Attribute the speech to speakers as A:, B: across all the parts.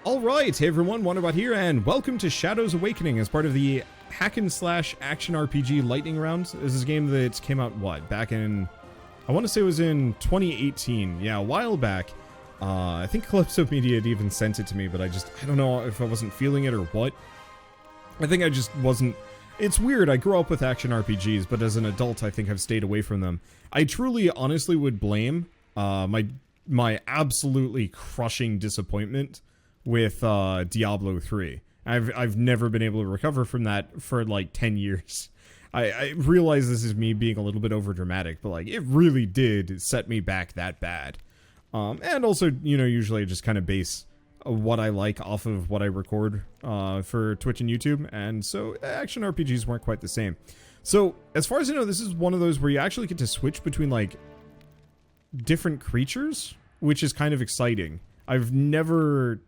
A: Alright, hey everyone, Wanderbot here, and welcome to Shadows Awakening as part of the hack and slash action RPG lightning round. This is a game that came out, back in, I want to say it was in 2018, yeah, a while back. I think Calypso Media had even sent it to me, but I don't know if I wasn't feeling it or what. I think I just wasn't. It's weird, I grew up with action RPGs, but as an adult I think I've stayed away from them. I truly, honestly would blame my absolutely crushing disappointment with Diablo 3. I've never been able to recover from that for like 10 years. I realize this is me being a little bit over dramatic, but like it really did set me back that bad. And also, you know, usually I just kind of base what I like off of what I record for Twitch and YouTube, and so action RPGs weren't quite the same. So as far as I know, this is one of those where you actually get to switch between like different creatures, which is kind of exciting. I've never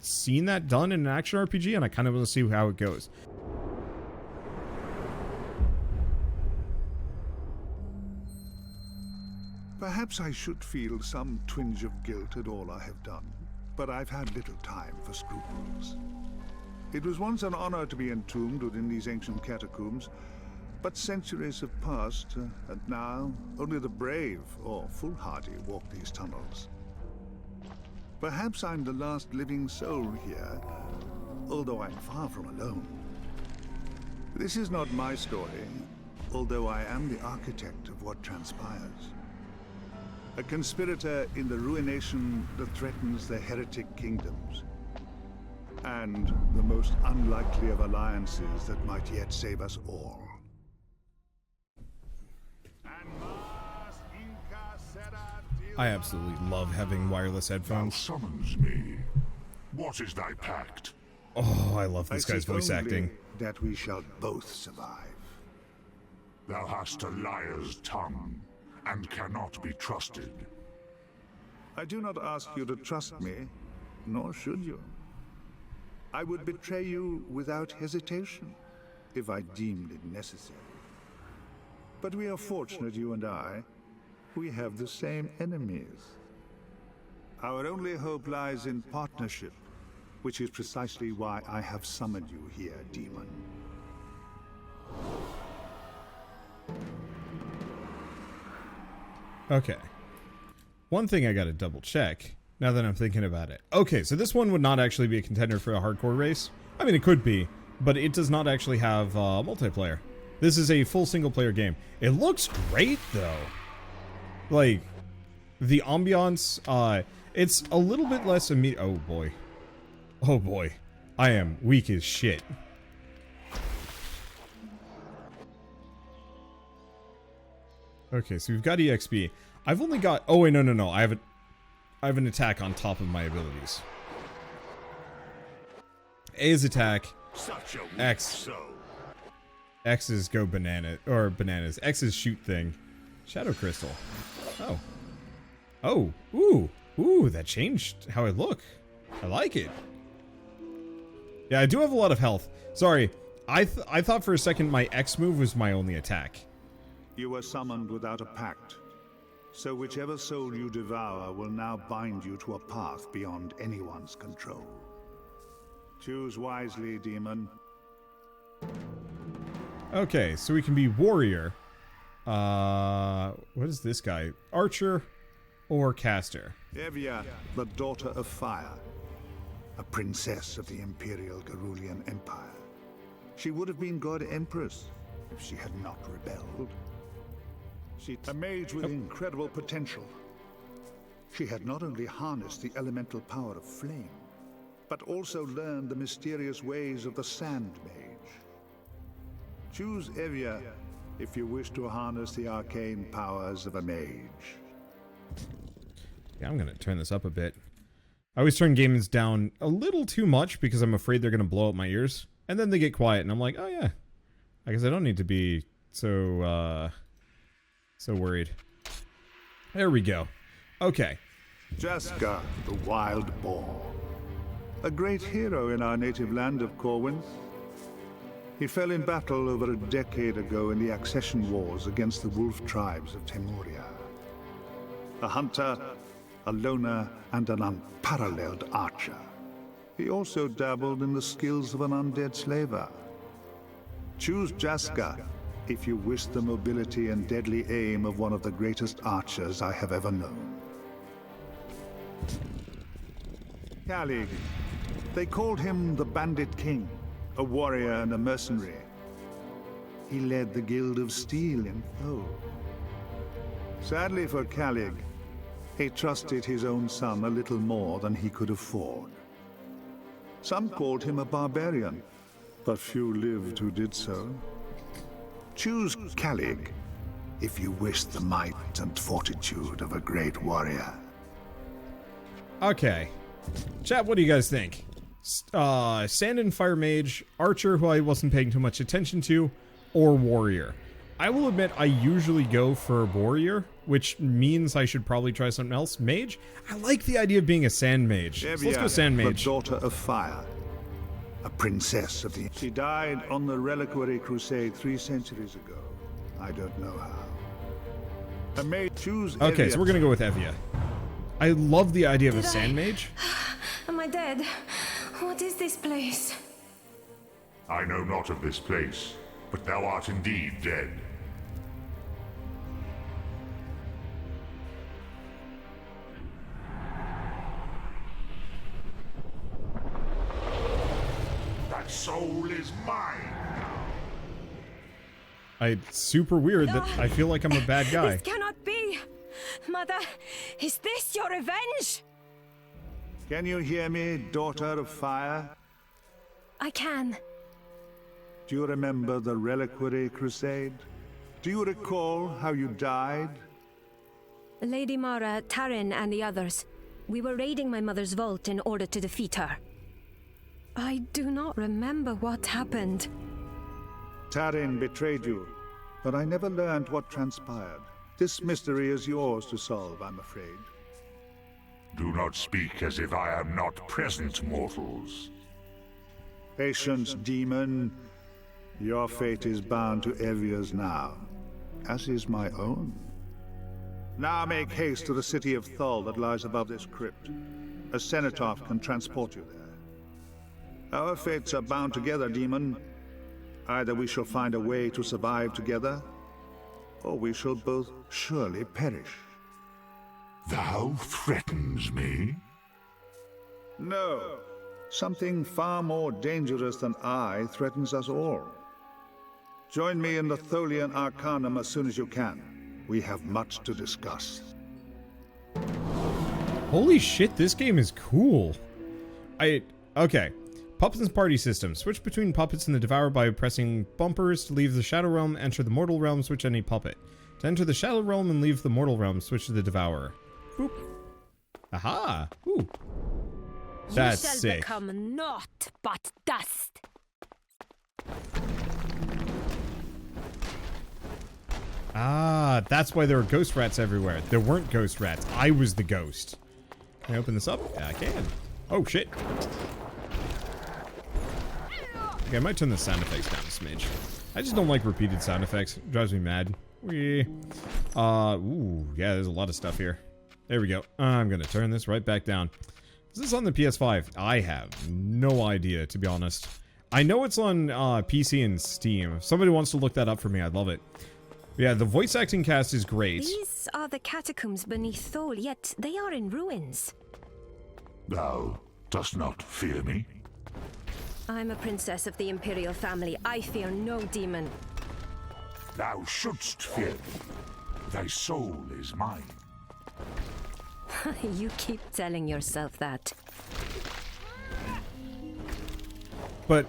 A: seen that done in an action RPG, and I kind of want to see how it goes.
B: Perhaps I should feel some twinge of guilt at all I have done, but I've had little time for scruples. It was once an honor to be entombed within these ancient catacombs, but centuries have passed, and now only the brave or foolhardy walk these tunnels. Perhaps I'm the last living soul here, although I'm far from alone. This is not my story, although I am the architect of what transpires. A conspirator in the ruination that threatens the heretic kingdoms, and the most unlikely of alliances that might yet save us all.
A: I absolutely love having wireless headphones.
C: Thou summons me. What is thy pact?
A: Oh, I love this guy's voice acting.
B: That we shall both survive.
C: Thou hast a liar's tongue, and cannot be trusted.
B: I do not ask you to trust me, nor should you. I would betray you without hesitation, if I deemed it necessary. But we are fortunate, you and I. We have the same enemies. Our only hope lies in partnership, which is precisely why I have summoned you here, demon.
A: Okay. One thing I gotta double check, now that I'm thinking about it. Okay, so this one would not actually be a contender for a hardcore race. I mean, it could be, but it does not actually have multiplayer. This is a full single-player game. It looks great, though. Like, the ambiance, it's a little bit less immediate. Oh boy. Oh boy. I am weak as shit. Okay, so we've got EXP. I've only got, oh wait, no. I have an attack on top of my abilities. A is attack. X. X is go banana, or bananas. X is shoot thing. Shadow crystal. Oh. Oh. Ooh. Ooh, that changed how I look. I like it. Yeah, I do have a lot of health. Sorry. I thought for a second my X move was my only attack.
B: You were summoned without a pact. So whichever soul you devour will now bind you to a path beyond anyone's control. Choose wisely, demon.
A: Okay, so we can be warrior. What is this guy? Archer or caster?
B: Evia, the daughter of fire. A princess of the Imperial Garulian Empire. She would have been God Empress if she had not rebelled. She's a mage with incredible potential. She had not only harnessed the elemental power of flame, but also learned the mysterious ways of the Sand Mage. Choose Evia if you wish to harness the arcane powers of a mage.
A: Yeah, I'm gonna turn this up a bit. I always turn games down a little too much because I'm afraid they're gonna blow out my ears. And then they get quiet and I'm like, oh yeah. I guess I don't need to be so worried. There we go. Okay.
B: Jaska, the wild boar. A great hero in our native land of Corwin. He fell in battle over a decade ago in the accession wars against the wolf tribes of Temuria. A hunter, a loner, and an unparalleled archer. He also dabbled in the skills of an undead slaver. Choose Jaska if you wish the mobility and deadly aim of one of the greatest archers I have ever known. Kalig. They called him the Bandit King, a warrior and a mercenary. He led the Guild of Steel in Thole. Sadly for Kalig, he trusted his own son a little more than he could afford. Some called him a barbarian, but few lived who did so. Choose Kalig if you wish the might and fortitude of a great warrior.
A: Okay. Chat, what do you guys think? Sand and Fire Mage, Archer, who I wasn't paying too much attention to, or Warrior. I will admit I usually go for Warrior, which means I should probably try something else. Mage? I like the idea of being a Sand Mage. So let's go Sand Mage.
B: The daughter of fire. A princess of the... She died on the Reliquary Crusade 3 centuries ago. I don't know how. A mage choose
A: Okay,
B: Evia.
A: so we're gonna go with Evia. I love the idea of a Sand Mage.
D: Am I dead? What is this place?
C: I know not of this place, but thou art indeed dead. That soul is mine now.
A: It's super weird that I feel like I'm a bad guy.
D: This cannot be! Mother, is this your revenge?
B: Can you hear me, daughter of fire?
D: I can.
B: Do you remember the Reliquary Crusade? Do you recall how you died?
D: Lady Mara, Tarin, and the others. We were raiding my mother's vault in order to defeat her. I do not remember what happened.
B: Tarin betrayed you, but I never learned what transpired. This mystery is yours to solve, I'm afraid.
C: Do not speak as if I am not present, mortals.
B: Patience, demon. Your fate is bound to Evia's now, as is my own. Now make haste to the city of Thole that lies above this crypt. A cenotaph can transport you there. Our fates are bound together, demon. Either we shall find a way to survive together, or we shall both surely perish.
C: Thou threatens me?
B: No. Something far more dangerous than I threatens us all. Join me in the Tholian Arcanum as soon as you can. We have much to discuss.
A: Holy shit, this game is cool. Okay. Puppets and Party System. Switch between puppets and the Devourer by pressing bumpers. To leave the Shadow Realm, enter the Mortal Realm, switch any puppet. To enter the Shadow Realm and leave the Mortal Realm, switch to the Devourer. Boop. Aha! Ooh. That's
D: you shall
A: sick.
D: become naught but dust.
A: Ah, that's why there were ghost rats everywhere. There weren't ghost rats. I was the ghost. Can I open this up? Yeah, I can. Oh, shit. Okay, I might turn the sound effects down a smidge. I just don't like repeated sound effects. It drives me mad. Ooh, yeah, there's a lot of stuff here. There we go. I'm gonna turn this right back down. Is this on the PS5? I have no idea, to be honest. I know it's on PC and Steam. If somebody wants to look that up for me, I'd love it. Yeah, the voice acting cast is great.
D: These are the catacombs beneath Thole, yet they are in ruins.
C: Thou dost not fear me?
D: I'm a princess of the Imperial family. I fear no demon.
C: Thou shouldst fear me. Thy soul is mine.
D: You keep telling yourself that.
A: But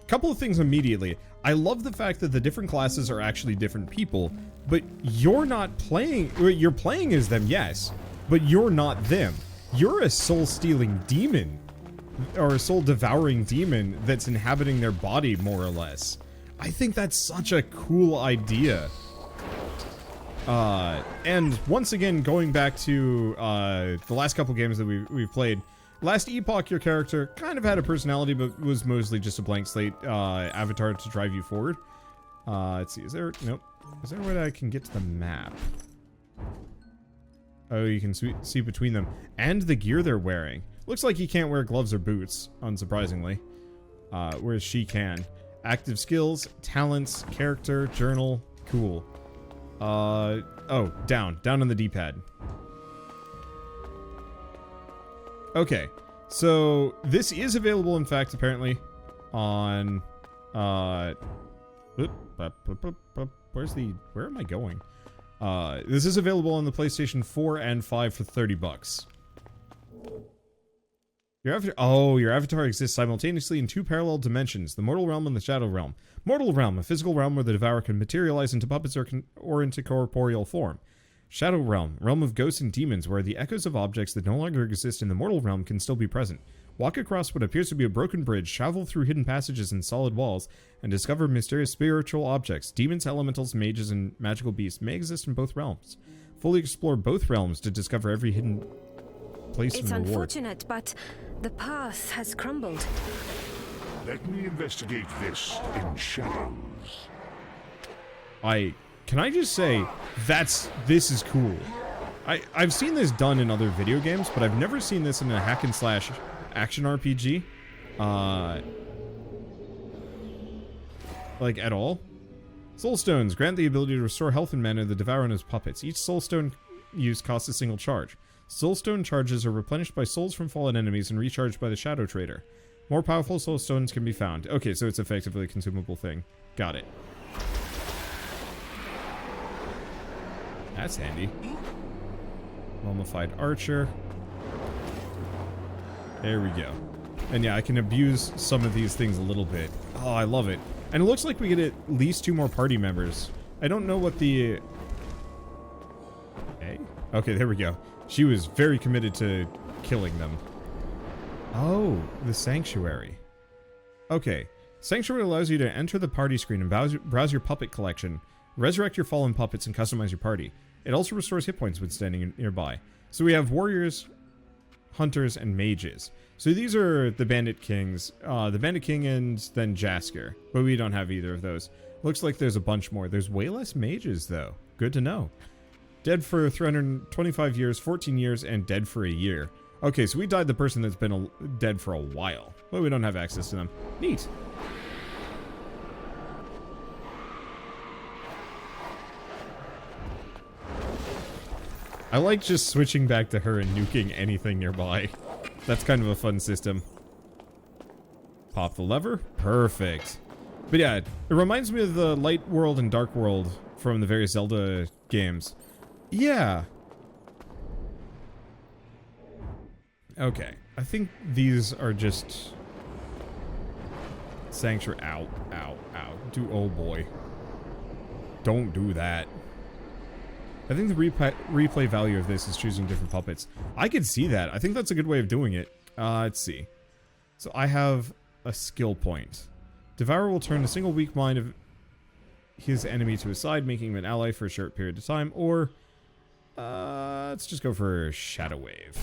A: couple of things immediately. I love the fact that the different classes are actually different people, but you're not playing, you're playing as them, yes, but you're not them. You're a soul-stealing demon, or a soul-devouring demon that's inhabiting their body, more or less. I think that's such a cool idea. And once again, going back to the last couple games that we've played, last Epoch, your character kind of had a personality, but was mostly just a blank slate avatar to drive you forward. Let's see, is there, nope. Is there a way that I can get to the map? Oh, you can see between them. And the gear they're wearing. Looks like he can't wear gloves or boots, unsurprisingly. Whereas she can. Active skills, talents, character, journal, cool. Oh, down on the D-pad. Okay, so this is available, in fact, apparently, on, where am I going? This is available on the PlayStation 4 and 5 for $30. Your avatar exists simultaneously in two parallel dimensions, the mortal realm and the shadow realm. Mortal realm, a physical realm where the devourer can materialize into puppets or into corporeal form. Shadow realm, realm of ghosts and demons, where the echoes of objects that no longer exist in the mortal realm can still be present. Walk across what appears to be a broken bridge, travel through hidden passages and solid walls, and discover mysterious spiritual objects. Demons, elementals, mages, and magical beasts may exist in both realms. Fully explore both realms to discover every hidden place and reward.
D: It's unfortunate, but the path has crumbled.
C: Let me investigate this in shadows.
A: Can I just say, this is cool. I've seen this done in other video games, but I've never seen this in a hack and slash action RPG. Like, at all. Soul stones grant the ability to restore health and mana to the devourer and his puppets. Each soul stone use costs a single charge. Soul stone charges are replenished by souls from fallen enemies and recharged by the shadow trader. More powerful soul stones can be found. Okay, so it's effectively a consumable thing. Got it. That's handy. Mummified archer. There we go. And yeah, I can abuse some of these things a little bit. Oh, I love it. And it looks like we get at least 2 more party members. I don't know what the... Okay, there we go. She was very committed to killing them. Oh, the sanctuary. Okay. Sanctuary allows you to enter the party screen and browse your puppet collection, resurrect your fallen puppets, and customize your party. It also restores hit points when standing nearby. So we have warriors, hunters, and mages. So these are the bandit kings. The bandit king and then Jasker. But we don't have either of those. Looks like there's a bunch more. There's way less mages, though. Good to know. Dead for 325 years, 14 years, and dead for a year. Okay, so we died the person that's been dead for a while. But we don't have access to them. Neat. I like just switching back to her and nuking anything nearby. That's kind of a fun system. Pop the lever. Perfect. But yeah, it reminds me of the light world and dark world from the various Zelda games. Yeah. Okay. I think these are just... Sanctuary. Ow. Ow. Ow. Oh boy. Don't do that. I think the replay value of this is choosing different puppets. I could see that. I think that's a good way of doing it. Let's see. So I have a skill point. Devourer will turn a single weak mind of his enemy to his side, making him an ally for a short period of time. Or, let's just go for Shadow Wave.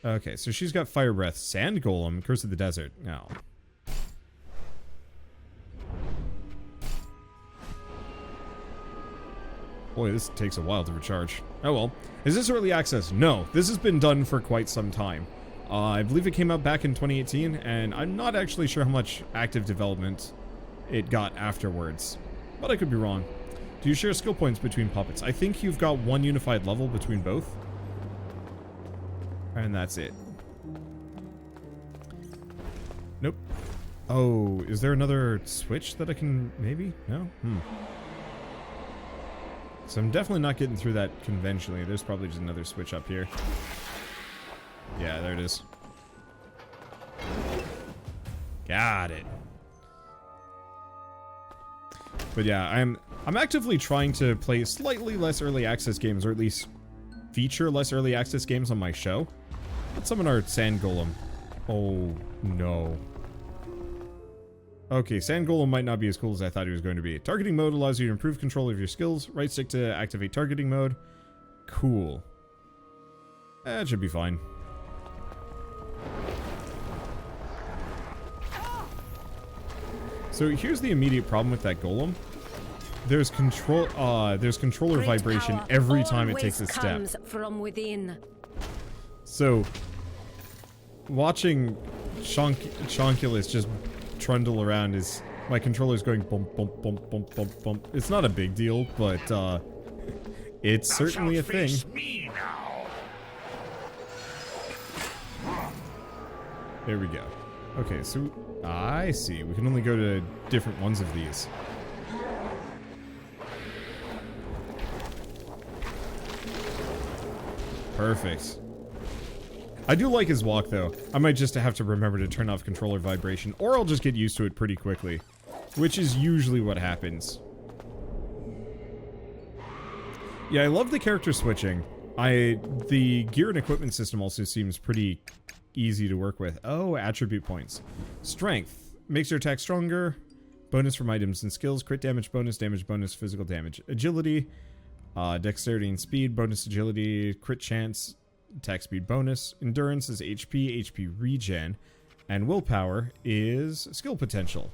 A: Okay, so she's got Fire Breath. Sand Golem, Curse of the Desert. No. Boy, this takes a while to recharge. Oh well. Is this early access? No. This has been done for quite some time. I believe it came out back in 2018, and I'm not actually sure how much active development it got afterwards. But I could be wrong. Do you share skill points between puppets? I think you've got one unified level between both. And that's it. Nope. Oh, is there another switch that I can... maybe? No? So I'm definitely not getting through that conventionally. There's probably just another switch up here. Yeah, there it is. Got it. But yeah, I'm actively trying to play slightly less early access games, or at least feature less early access games on my show. Let's summon our Sand Golem. Oh, no. Okay, Sand Golem might not be as cool as I thought he was going to be. Targeting mode allows you to improve control of your skills. Right stick to activate targeting mode. Cool. That should be fine. So here's the immediate problem with that golem. there's controller
D: Great
A: vibration
D: power
A: every time it takes a
D: always
A: step.
D: comes from within.
A: So, watching Chonkulus just trundle around is... My controller's going bump, bump, bump, bump, bump, bump. It's not a big deal, but, it's certainly a thing.
C: Me now.
A: There we go. Okay, so... I see. We can only go to different ones of these. Perfect. I do like his walk, though. I might just have to remember to turn off controller vibration, or I'll just get used to it pretty quickly. Which is usually what happens. Yeah, I love the character switching. The gear and equipment system also seems pretty easy to work with. Oh, attribute points. Strength. Makes your attack stronger. Bonus from items and skills. Crit damage bonus, physical damage. Agility. Dexterity and speed, bonus agility. Crit chance, attack speed bonus. Endurance is HP regen. And willpower is skill potential.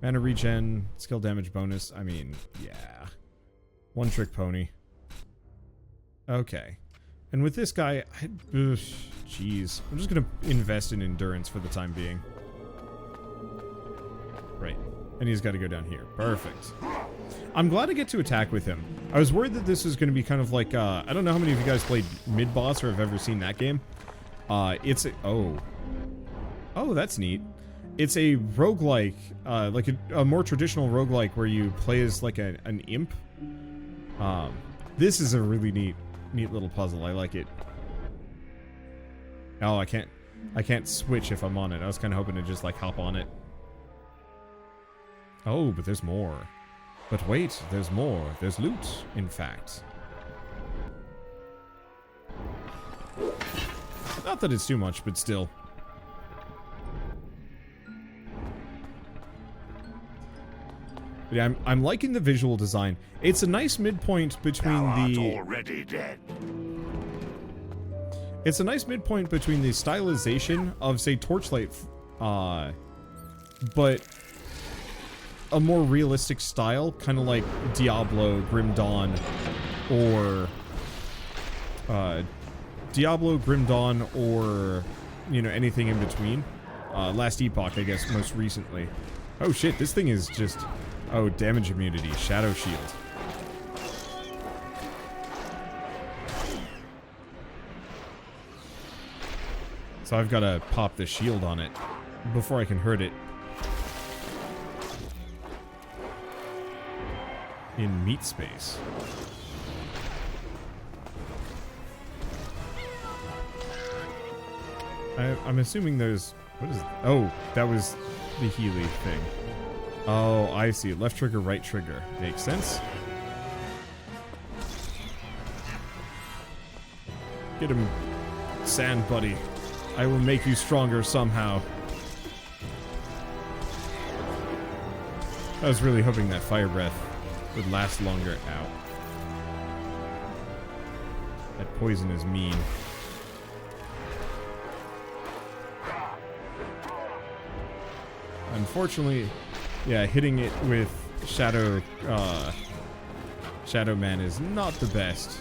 A: Mana regen, skill damage bonus. I mean, yeah. One trick pony. Okay. And with this guy, jeez. I'm just gonna invest in endurance for the time being. Right. And he's got to go down here. Perfect. I'm glad I get to attack with him. I was worried that this was going to be kind of like, I don't know how many of you guys played Mid-Boss or have ever seen that game. It's a... Oh, that's neat. It's a roguelike, like a more traditional roguelike where you play as like an imp. This is a really neat little puzzle. I like it. Oh, I can't switch if I'm on it. I was kind of hoping to just like hop on it. Oh, but there's more. But wait, there's more. There's loot, in fact. Not that it's too much, but still. Yeah, I'm liking the visual design. It's a nice midpoint between
C: already dead.
A: It's a nice midpoint between the stylization of, say, Torchlight, but a more realistic style, kind of like Diablo, Grim Dawn, or you know, anything in between. Last Epoch, I guess, most recently. Oh shit, this thing is just... Oh, damage immunity, Shadow Shield. So I've got to pop the shield on it before I can hurt it. In meat space. I'm assuming there's... What is it? Oh, that was the Healy thing. Oh, I see. Left trigger, right trigger. Makes sense. Get him, sand buddy. I will make you stronger somehow. I was really hoping that fire breath would last longer. Ow. That poison is mean. Unfortunately, yeah, hitting it with Shadow Man is not the best.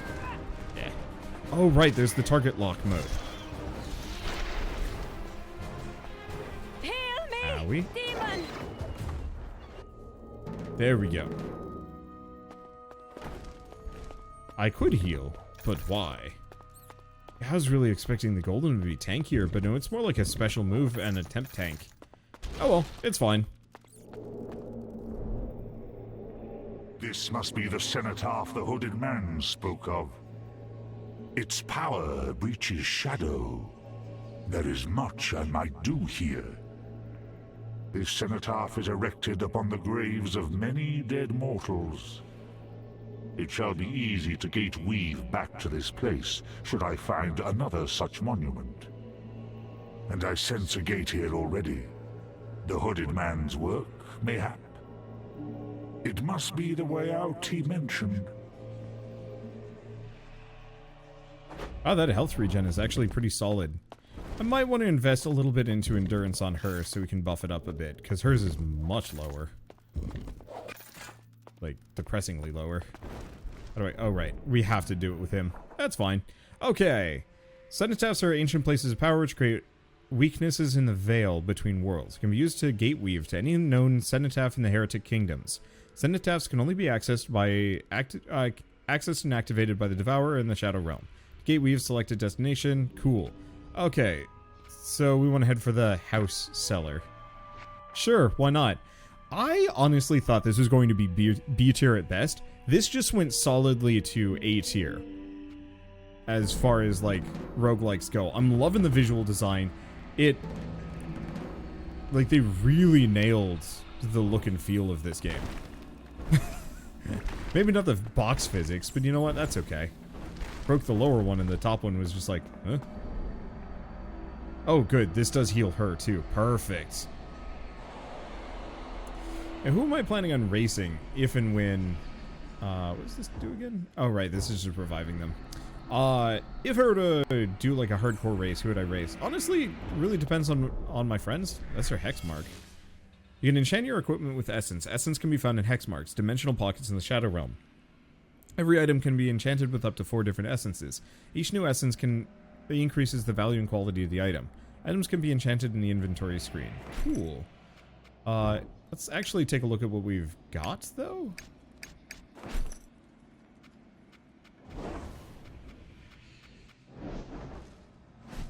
A: Yeah. Oh, right, there's the target lock mode.
D: Heal me,
A: Owie.
D: demon!
A: There we go. I could heal, but why? I was really expecting the golden to be tankier, but no, it's more like a special move and a temp tank. Oh well, it's fine.
C: This must be the cenotaph the hooded man spoke of. Its power reaches shadow. There is much I might do here. This cenotaph is erected upon the graves of many dead mortals. It shall be easy to gate-weave back to this place, should I find another such monument. And I sense a gate here already. The hooded man's work, mayhap. It must be the way out he mentioned.
A: Oh, that health regen is actually pretty solid. I might want to invest a little bit into endurance on her so we can buff it up a bit, because hers is much lower. like, depressingly lower. How do I... Oh, right. We have to do it with him. That's fine. Okay. Cenotaphs are ancient places of power which create weaknesses in the veil between worlds. Can be used to gateweave to any known cenotaph in the heretic kingdoms. Cenotaphs can only be accessed by accessed and activated by the Devourer in the Shadow Realm. Gateweave selected destination. Cool. Okay. So we want to head for the house cellar. Sure, why not? I honestly thought this was going to be B tier at best. This just went solidly to A tier. As far as, like, roguelikes go. I'm loving the visual design. Like, they really nailed the look and feel of this game. Maybe not the box physics, but you know what? That's okay. Broke the lower one, and the top one was just like, huh? Oh, good. This does heal her, too. Perfect. And who am I planning on racing if and when... what does this do again? Oh, right. This is just reviving them. If I were to do, like, a hardcore race, who would I race? Honestly, really depends on my friends. That's their hex mark. You can enchant your equipment with essence. Essence can be found in hex marks, dimensional pockets in the Shadow Realm. Every item can be enchanted with up to 4 different essences. Each new essence increases the value and quality of the item. Items can be enchanted in the inventory screen. Cool. Let's actually take a look at what we've got, though.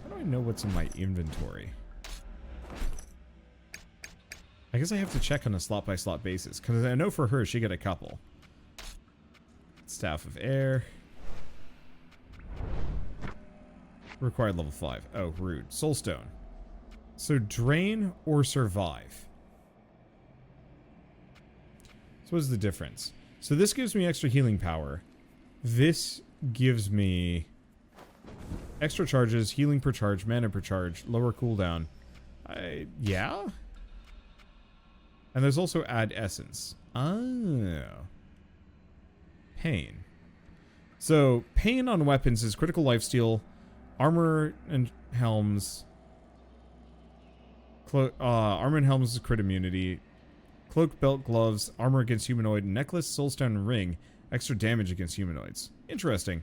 A: How do I know what's in my inventory? I guess I have to check on a slot-by-slot basis, because I know for her, she got a couple. Staff of Air. Required level 5. Oh, rude. Soulstone. So, drain or survive. So what is the difference? So this gives me extra healing power. This gives me extra charges, healing per charge, mana per charge, lower cooldown. Yeah? And there's also add essence. Oh. Pain. So, pain on weapons is critical lifesteal, armor and helms. Armor and helms is crit immunity. Cloak, belt, gloves, armor against humanoid, necklace, soulstone, ring, extra damage against humanoids. Interesting.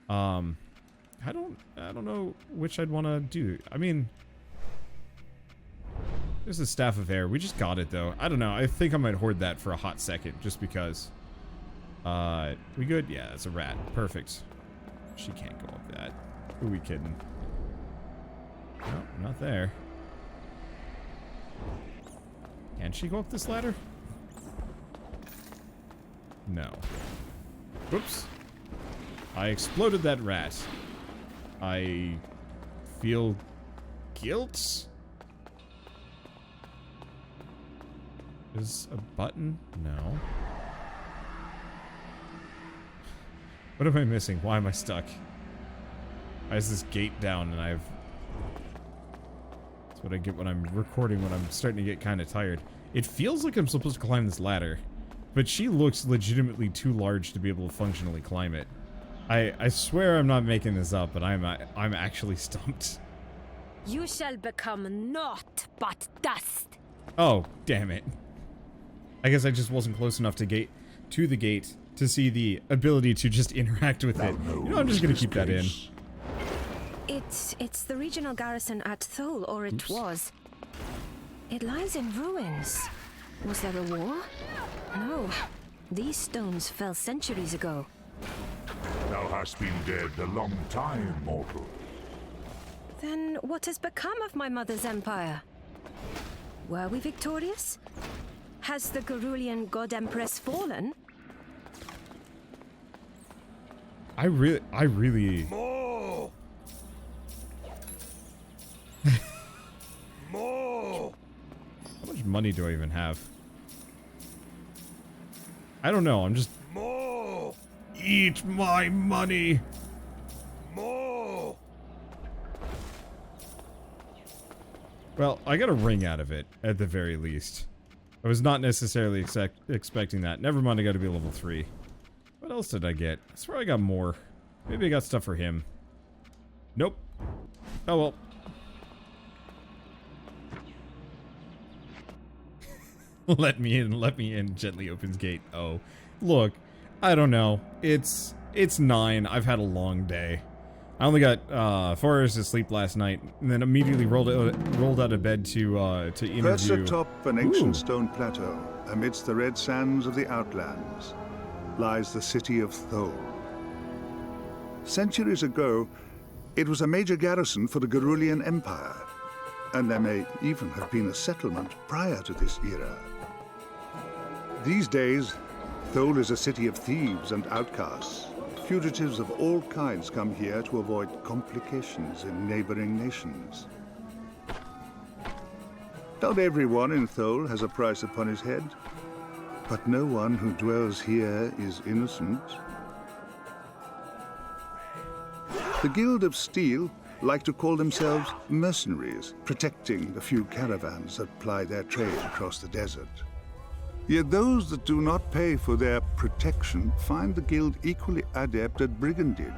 A: I don't know which I'd want to do. I mean, there's a Staff of Air. We just got it though. I don't know. I think I might hoard that for a hot second, just because. We good? Yeah, it's a rat. Perfect. She can't go up that. Who are we kidding? No, not there. Can she go up this ladder? No. Whoops. I exploded that rat. I feel guilt. Is a button? No. What am I missing? Why am I stuck? Why is this gate down and I've... That's what I get when I'm recording when I'm starting to get kind of tired. It feels like I'm supposed to climb this ladder, but she looks legitimately too large to be able to functionally climb it. I swear I'm not making this up, but I'm actually stumped.
D: You shall become naught but dust.
A: Oh, damn it. I guess I just wasn't close enough to the gate to see the ability to just interact with it. You know, I'm just gonna keep that in.
D: It's the regional garrison at Thule, or it was. It lies in ruins. Was there a war? No. These stones fell centuries ago.
C: Thou hast been dead a long time, mortal.
D: Then what has become of my mother's empire? Were we victorious? Has the Gerulian God Empress fallen?
A: I really...
C: More! More!
A: How much money do I even have? I don't know, I'm just...
C: More!
A: Eat my money!
C: More!
A: Well, I got a ring out of it, at the very least. I was not necessarily expecting that. Never mind, I got to be level 3. What else did I get? I swear I got more. Maybe I got stuff for him. Nope. Oh well. Let me in, gently opens gate. Oh, look, I don't know. It's 9. I've had a long day. I only got 4 hours of sleep last night, and then immediately rolled out of bed to interview.
B: Perched atop an ancient stone plateau, amidst the red sands of the Outlands, lies the city of Thole. Centuries ago, it was a major garrison for the Gerulian Empire, and there may even have been a settlement prior to this era. These days, Thole is a city of thieves and outcasts. Fugitives of all kinds come here to avoid complications in neighboring nations. Not everyone in Thole has a price upon his head, but no one who dwells here is innocent. The Guild of Steel like to call themselves mercenaries, protecting the few caravans that ply their trade across the desert. Yet those that do not pay for their protection find the guild equally adept at brigandage.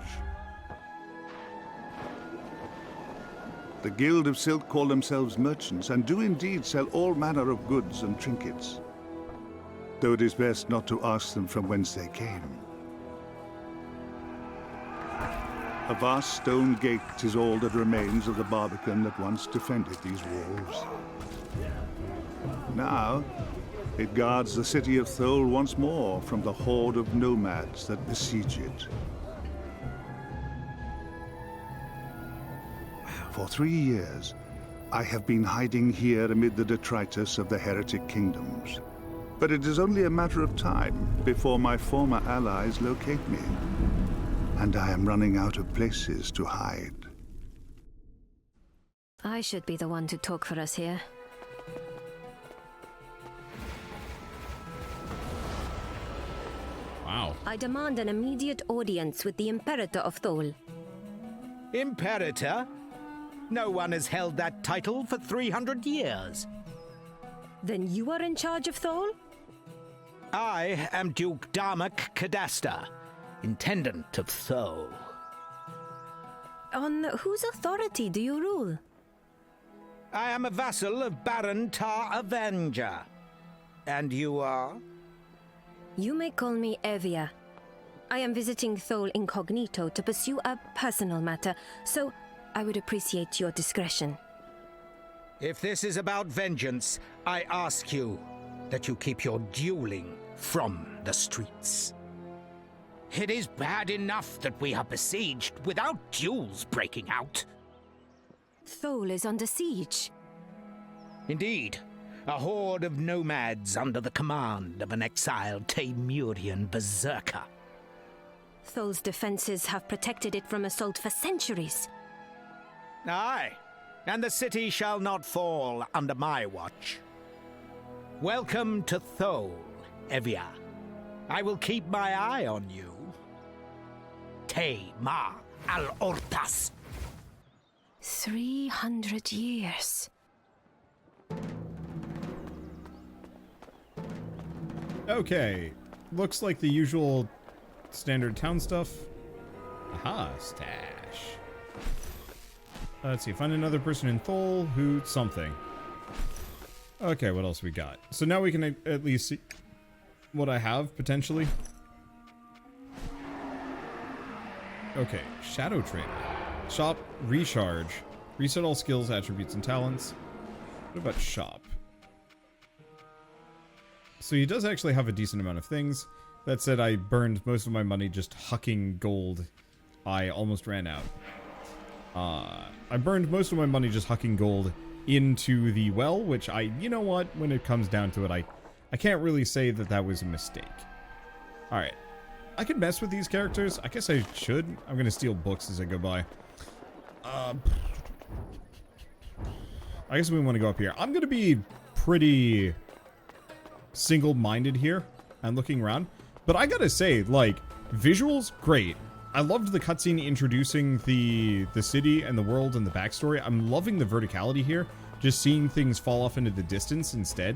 B: The Guild of Silk call themselves merchants and do indeed sell all manner of goods and trinkets, though it is best not to ask them from whence they came. A vast stone gate is all that remains of the barbican that once defended these walls. Now, it guards the city of Thole once more from the horde of nomads that besiege it. For 3 years, I have been hiding here amid the detritus of the heretic kingdoms. But it is only a matter of time before my former allies locate me. And I am running out of places to hide.
D: I should be the one to talk for us here.
A: Wow.
D: I demand an immediate audience with the Imperator of Thole.
E: Imperator? No one has held that title for 300 years.
D: Then you are in charge of Thole?
E: I am Duke Darmok Cadasta, Intendant of Thole.
D: On whose authority do you rule?
E: I am a vassal of Baron Tar Avenger. And you are?
D: You may call me Evia. I am visiting Thole incognito to pursue a personal matter, so I would appreciate your discretion.
E: If this is about vengeance, I ask you that you keep your dueling from the streets. It is bad enough that we are besieged without duels breaking out.
D: Thole is under siege.
E: Indeed, a horde of nomads under the command of an exiled Taimurian berserker.
D: Thole's defenses have protected it from assault for centuries.
E: Aye, and the city shall not fall under my watch. Welcome to Thole, Evia. I will keep my eye on you. Te Ma al-Ortas.
D: 300 years.
A: Okay. Looks like the usual standard town stuff. Aha, stash. Let's see, find another person in Thole who something. Okay, what else we got? So now we can at least see what I have, potentially. Okay, Shadow Trainer. Shop, recharge. Reset all skills, attributes, and talents. What about shop? So he does actually have a decent amount of things. That said, I burned most of my money just hucking gold. I almost ran out. I burned most of my money just hucking gold into the well, which you know what, when it comes down to it, I can't really say that that was a mistake. Alright. I can mess with these characters. I guess I should. I'm gonna steal books as I go by. I guess we want to go up here. I'm gonna be pretty single-minded here and looking around. But I gotta say, like, visuals, great. I loved the cutscene introducing the city and the world and the backstory. I'm loving the verticality here. Just seeing things fall off into the distance instead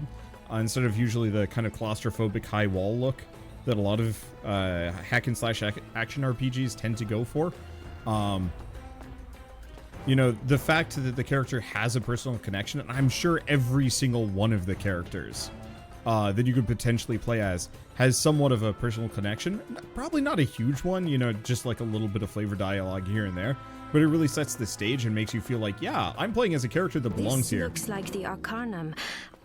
A: of usually the kind of claustrophobic high wall look that a lot of hack and slash action RPGs tend to go for. You know, the fact that the character has a personal connection, and I'm sure every single one of the characters that you could potentially play as has somewhat of a personal connection. Probably not a huge one, you know, just like a little bit of flavor dialogue here and there. But it really sets the stage and makes you feel like, yeah, I'm playing as a character that belongs here.
D: This looks like the Arcanum.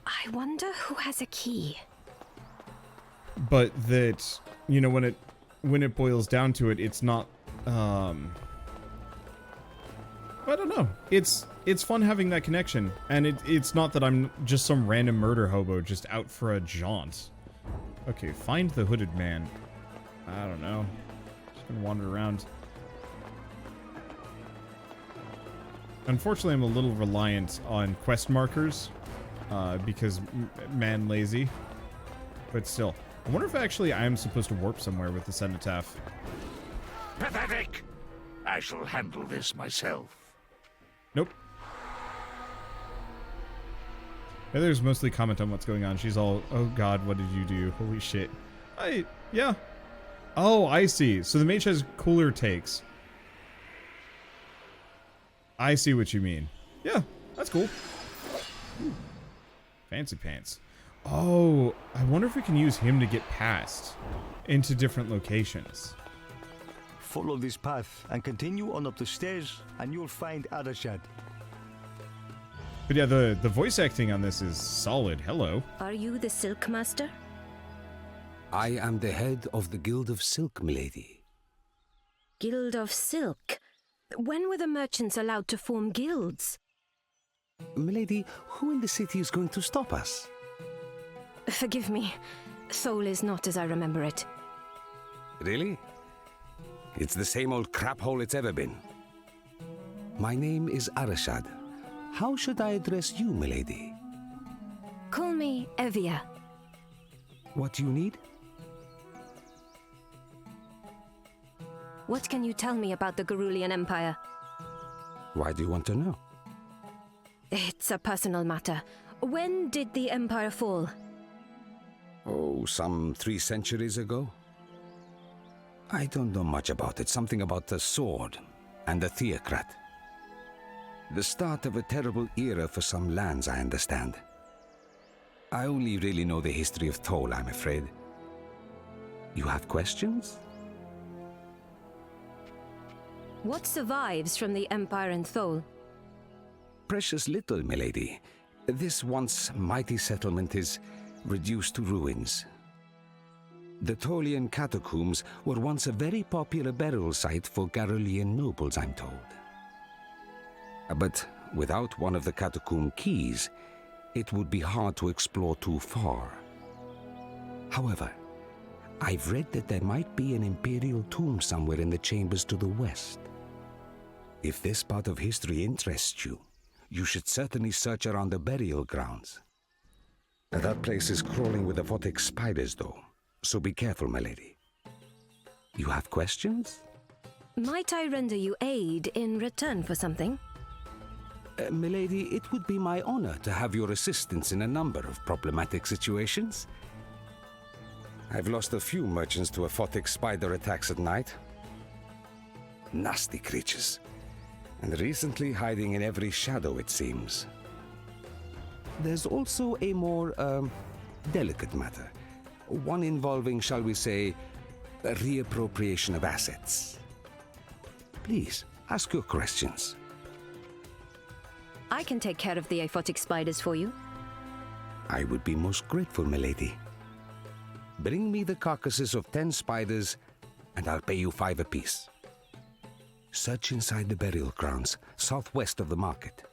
D: I wonder who has a key.
A: But that, you know, when it boils down to it, it's not, I don't know. It's fun having that connection, and it's not that I'm just some random murder hobo just out for a jaunt. Okay, find the hooded man. I don't know. Just gonna wander around. Unfortunately, I'm a little reliant on quest markers, because man lazy. But still, I wonder if actually I am supposed to warp somewhere with the cenotaph.
C: Pathetic! I shall handle this myself.
A: Nope. Heather's mostly comment on what's going on. She's all, oh god, what did you do? Holy shit. Yeah. Oh, I see. So the mage has cooler takes. I see what you mean. Yeah, that's cool. Ooh. Fancy pants. Oh, I wonder if we can use him to get past into different locations.
F: Follow this path and continue on up the stairs and you'll find Arashad.
A: But yeah, the voice acting on this is solid. Hello.
D: Are you the Silk Master?
G: I am the head of the Guild of Silk, milady.
D: Guild of Silk? When were the merchants allowed to form guilds?
G: Milady, who in the city is going to stop us?
D: Forgive me. Thole is not as I remember it.
G: Really? It's the same old crap hole it's ever been. My name is Arashad. How should I address you, milady?
D: Call me Evia.
G: What do you need?
D: What can you tell me about the Garulian Empire?
G: Why do you want to know?
D: It's a personal matter. When did the Empire fall?
G: Oh, some 3 centuries ago? I don't know much about it. Something about the sword and the theocrat. The start of a terrible era for some lands, I understand. I only really know the history of Thole, I'm afraid. You have questions?
D: What survives from the Empire in Thole?
G: Precious little, milady. This once mighty settlement is reduced to ruins. The Tholian catacombs were once a very popular burial site for Garulian nobles, I'm told. But without one of the catacomb keys, it would be hard to explore too far. However, I've read that there might be an imperial tomb somewhere in the chambers to the west. If this part of history interests you, you should certainly search around the burial grounds. That place is crawling with aphotic spiders, though, so be careful, my lady. You have questions?
D: Might I render you aid in return for something?
G: Milady, it would be my honor to have your assistance in a number of problematic situations. I've lost a few merchants to aphotic spider attacks at night. Nasty creatures. And recently hiding in every shadow, it seems. There's also a more, delicate matter. One involving, shall we say, a reappropriation of assets. Please, ask your questions.
D: I can take care of the aphotic spiders for you.
G: I would be most grateful, milady. Bring me the carcasses of 10 spiders, and I'll pay you 5 apiece. Search inside the burial grounds, southwest of the market.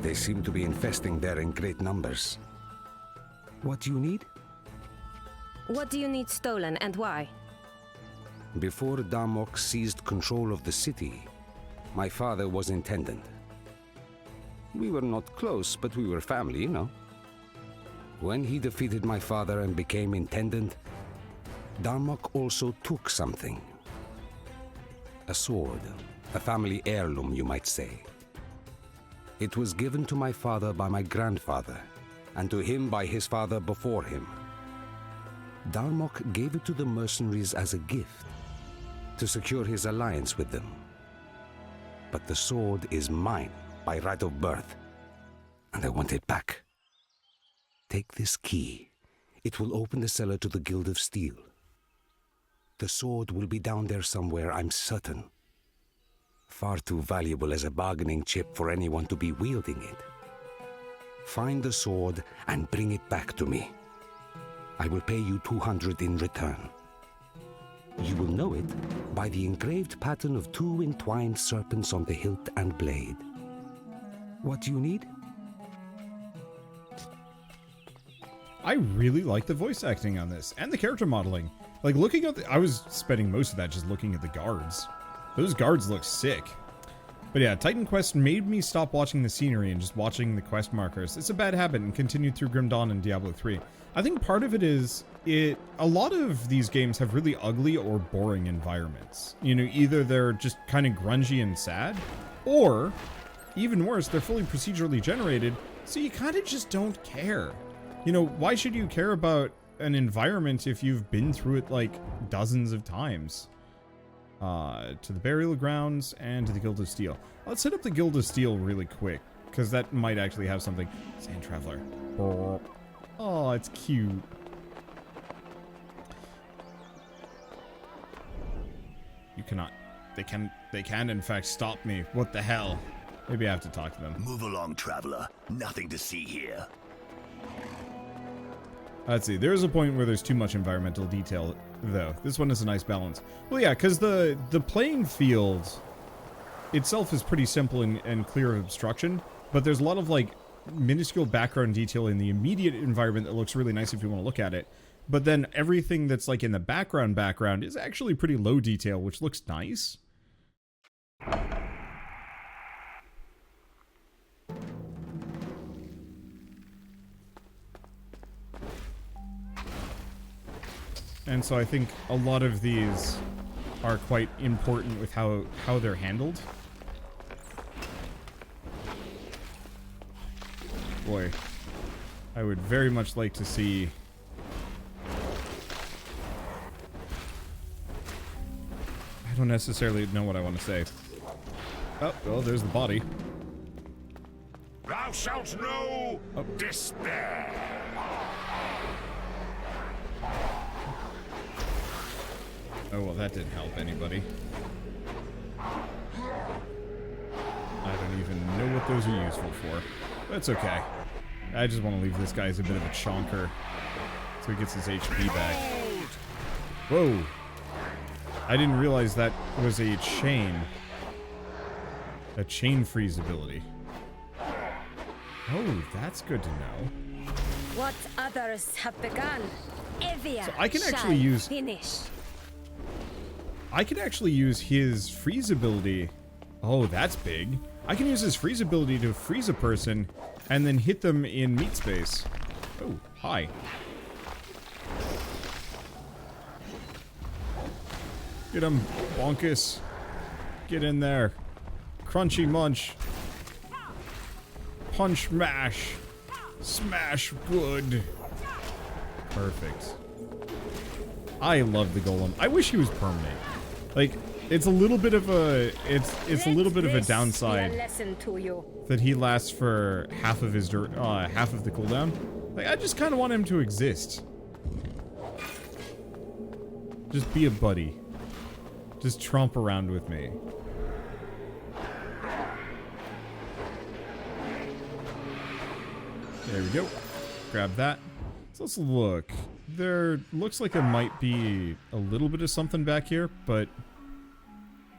G: They seem to be infesting there in great numbers. What do you need?
D: What do you need stolen and why?
G: Before Darmok seized control of the city, my father was intendant. We were not close, but we were family, you know. When he defeated my father and became intendant, Darmok also took something. A sword, a family heirloom, you might say. It was given to my father by my grandfather, and to him by his father before him. Darmok gave it to the mercenaries as a gift, to secure his alliance with them. But the sword is mine by right of birth, and I want it back. take this key. It will open the cellar to the Guild of Steel. The sword will be down there somewhere, I'm certain. Far too valuable as a bargaining chip for anyone to be wielding it. Find the sword and bring it back to me. I will pay you 200 in return. You will know it by the engraved pattern of 2 entwined serpents on the hilt and blade. What do you need?
A: I really like the voice acting on this and the character modeling. Like looking at I was spending most of that just looking at the guards. Those guards look sick. But yeah, Titan Quest made me stop watching the scenery and just watching the quest markers. It's a bad habit and continued through Grim Dawn and Diablo 3. I think part of it is a lot of these games have really ugly or boring environments. You know, either they're just kind of grungy and sad, or even worse, they're fully procedurally generated, so you kind of just don't care. You know, why should you care about an environment if you've been through it like dozens of times? To the burial grounds and to the Guild of Steel. Let's hit up the Guild of Steel really quick, because that might actually have something. Sand Traveler. Oh, it's cute. You cannot. They can in fact stop me. What the hell? Maybe I have to talk to them.
H: Move along, traveler. Nothing to see here.
A: Let's see. There's a point where there's too much environmental detail, though. This one has a nice balance. Well, yeah, because the playing field itself is pretty simple and clear of obstruction, but there's a lot of, like, minuscule background detail in the immediate environment that looks really nice if you want to look at it. But then everything that's, like, in the background is actually pretty low detail, which looks nice. And so I think a lot of these are quite important with how they're handled. Boy, I would very much like to see... I don't necessarily know what I want to say. Oh, well, there's the body.
C: Thou shalt know despair.
A: Oh, well, that didn't help anybody. I don't even know what those are useful for. That's okay. I just want to leave this guy as a bit of a chonker so he gets his HP back. Whoa! I didn't realize that was a chain. A chain freeze ability. Oh, that's good to know.
D: What others have begun, Evia
A: So I can actually use...
D: finish.
A: I can actually use his freeze ability. Oh, that's big. I can use his freeze ability to freeze a person and then hit them in meat space. Oh, hi. Get him, Bonkus. Get in there. Crunchy munch. Punch mash. Smash good. Perfect. I love the golem. I wish he was permanent. Like, it's a little bit of a it's a little bit of a downside that he lasts for half of his half of the cooldown. Like, I just kind of want him to exist. Just be a buddy. Just tromp around with me. There we go. Grab that. So let's look. There looks like there might be a little bit of something back here, but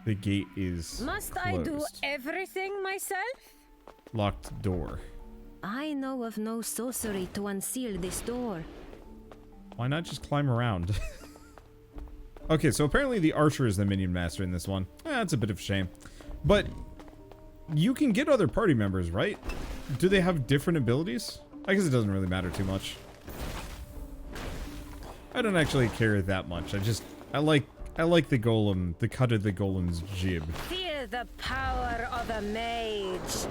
A: the gate is
D: Must
A: closed.
D: I do everything myself?
A: Locked door.
D: I know of no sorcery to unseal this door.
A: Why not just climb around? Okay, so apparently the archer is the minion master in this one. That's a bit of a shame. But you can get other party members, right? Do they have different abilities? I guess it doesn't really matter too much. I don't actually care that much. I like the golem, the cut of the golem's jib.
D: Feel the power of a mage.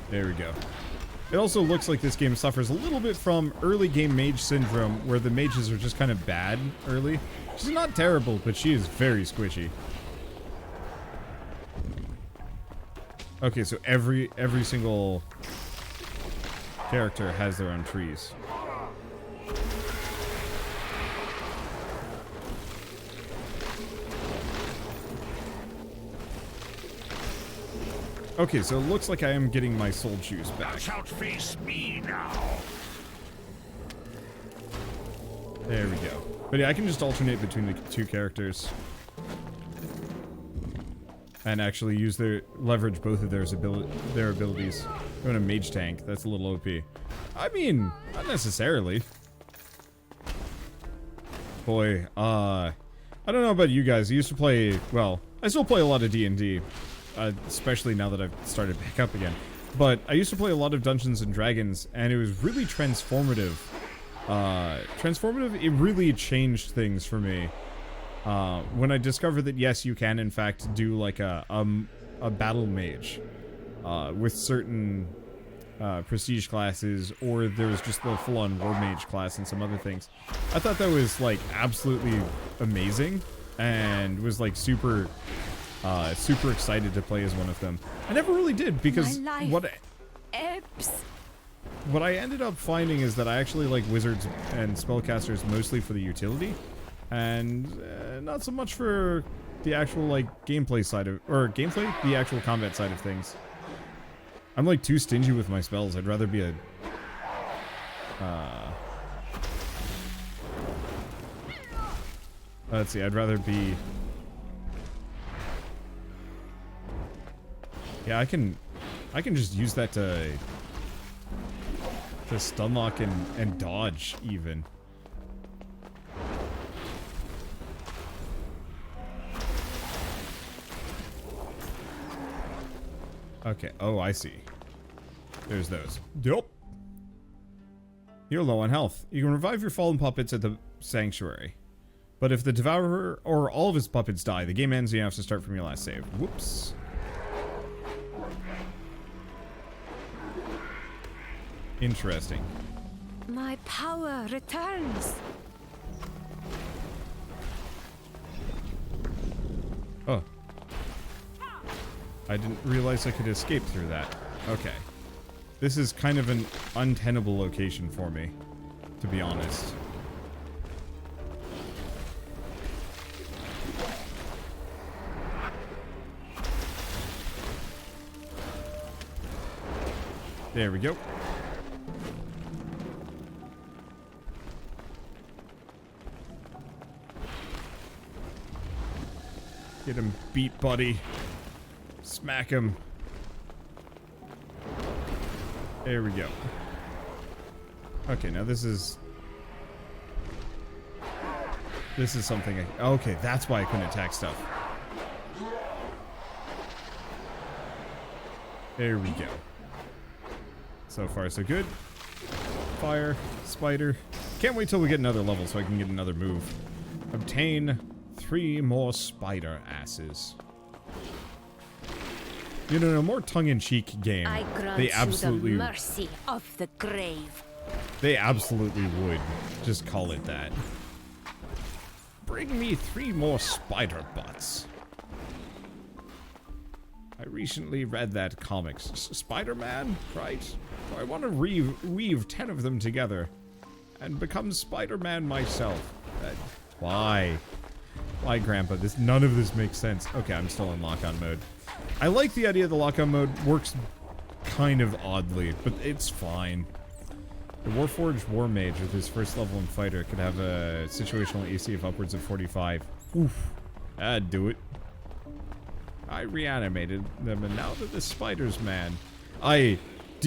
A: There we go. It also looks like this game suffers a little bit from early game mage syndrome, where the mages are just kind of bad early. She's not terrible, but she is very squishy. Okay, so every single character has their own trees. Okay, so it looks like I am getting my soul juice back.
C: Thou shalt face me now.
A: There we go. But yeah, I can just alternate between the two characters. And actually use leverage both of their abilities. I'm in a mage tank. That's a little OP. I mean, not necessarily. Boy, I don't know about you guys. I used to play, well, I still play a lot of D&D. Especially now that I've started back up again. But I used to play a lot of Dungeons and Dragons, and it was really transformative. It really changed things for me. When I discovered that yes, you can in fact do like a battle mage with certain prestige classes, or there was just the full-on war mage class and some other things. I thought that was like absolutely amazing, and was like super excited to play as one of them. I never really did, because what I ended up finding is that I actually like wizards and spellcasters mostly for the utility, and not so much for the actual like gameplay side of, the actual combat side of things. I'm like too stingy with my spells. I'd rather be a let's see, I'd rather be, yeah, I can just use that to stun lock and dodge even. Okay, oh, I see. There's those. Yup. You're low on health. You can revive your fallen puppets at the sanctuary. But if the Devourer or all of his puppets die, the game ends and you have to start from your last save. Whoops. Interesting.
D: My power returns.
A: Oh. I didn't realize I could escape through that. Okay. This is kind of an untenable location for me, to be honest. There we go. Get him beat, buddy. Smack him. There we go. Okay, now this is something okay, that's why I couldn't attack stuff. There we go. So far, so good. Fire, spider. Can't wait till we get another level so I can get another move. Obtain 3 more spider asses. You know, a more tongue-in-cheek game.
D: I grant
A: They absolutely
D: you the mercy of the grave.
A: They absolutely would just call it that. Bring me 3 more spider butts. I recently read that comics. Spider-Man, right? So I want to weave 10 of them together and become Spider-Man myself. Why? Why, Grandpa? None of this makes sense. Okay, I'm still in lock-on mode. I like the idea the lock-on mode works kind of oddly, but it's fine. The Warforged War Mage with his first level in fighter could have a situational AC of upwards of 45. Oof. I'd do it. I reanimated them, and now they're the Spiders, man. Do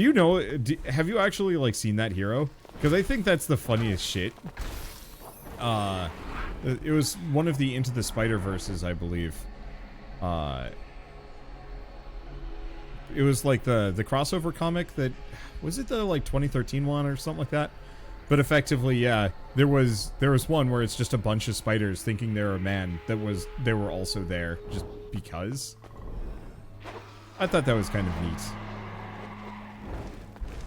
A: you know, have you actually, like, seen that hero? Because I think that's the funniest shit. It was one of the Into the Spider-Verses, I believe. It was like the crossover comic that, was it the, like, 2013 one or something like that? But effectively, yeah, there was one where it's just a bunch of spiders thinking they're a man they were also there just because. I thought that was kind of neat.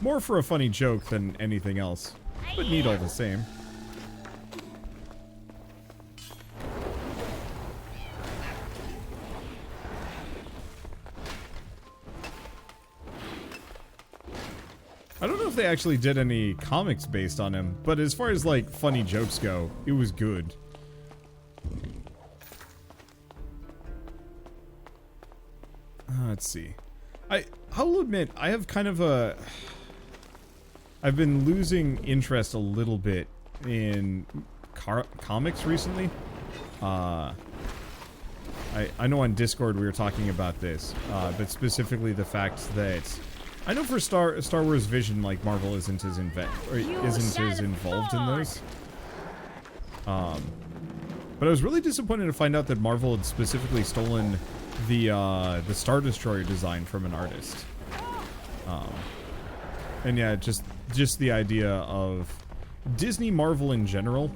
A: More for a funny joke than anything else, but neat all the same. if they actually did any comics based on him, but as far as like funny jokes go, it was good. Let's see. I'll admit, I have kind of a... I've been losing interest a little bit in comics recently. I know on Discord we were talking about this, but specifically the fact that I know for Star Wars Vision, like Marvel isn't as involved in those. But I was really disappointed to find out that Marvel had specifically stolen the Star Destroyer design from an artist. And yeah, just the idea of Disney, Marvel in general,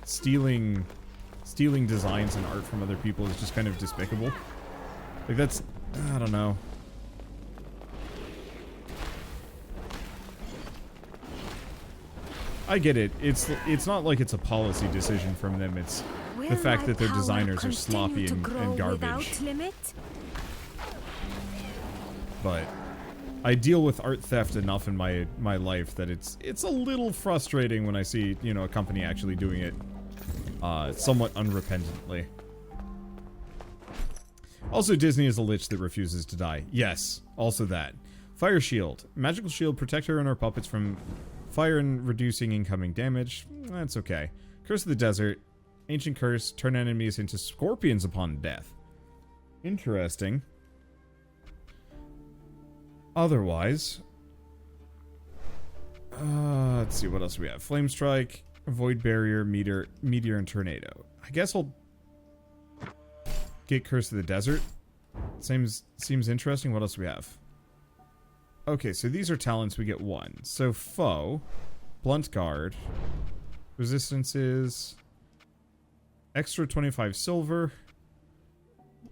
A: stealing designs and art from other people is just kind of despicable. Like that's, I don't know. I get it. It's not like it's a policy decision from them. It's the fact that their designers are sloppy and garbage. But I deal with art theft enough in my life that it's a little frustrating when I see, you know, a company actually doing it somewhat unrepentantly. Also, Disney is a lich that refuses to die. Yes, also that. Fire shield. Magical shield, protect her and her puppets from fire and reducing incoming damage. That's okay. Curse of the desert. Ancient curse. Turn enemies into scorpions upon death. Interesting. Otherwise, let's see what else we have. Flame strike, void barrier, meteor, and tornado. I guess I'll get curse of the desert. Seems interesting. What else do we have? Okay, so these are talents. We get one. So foe, blunt guard, resistances, extra 25 silver,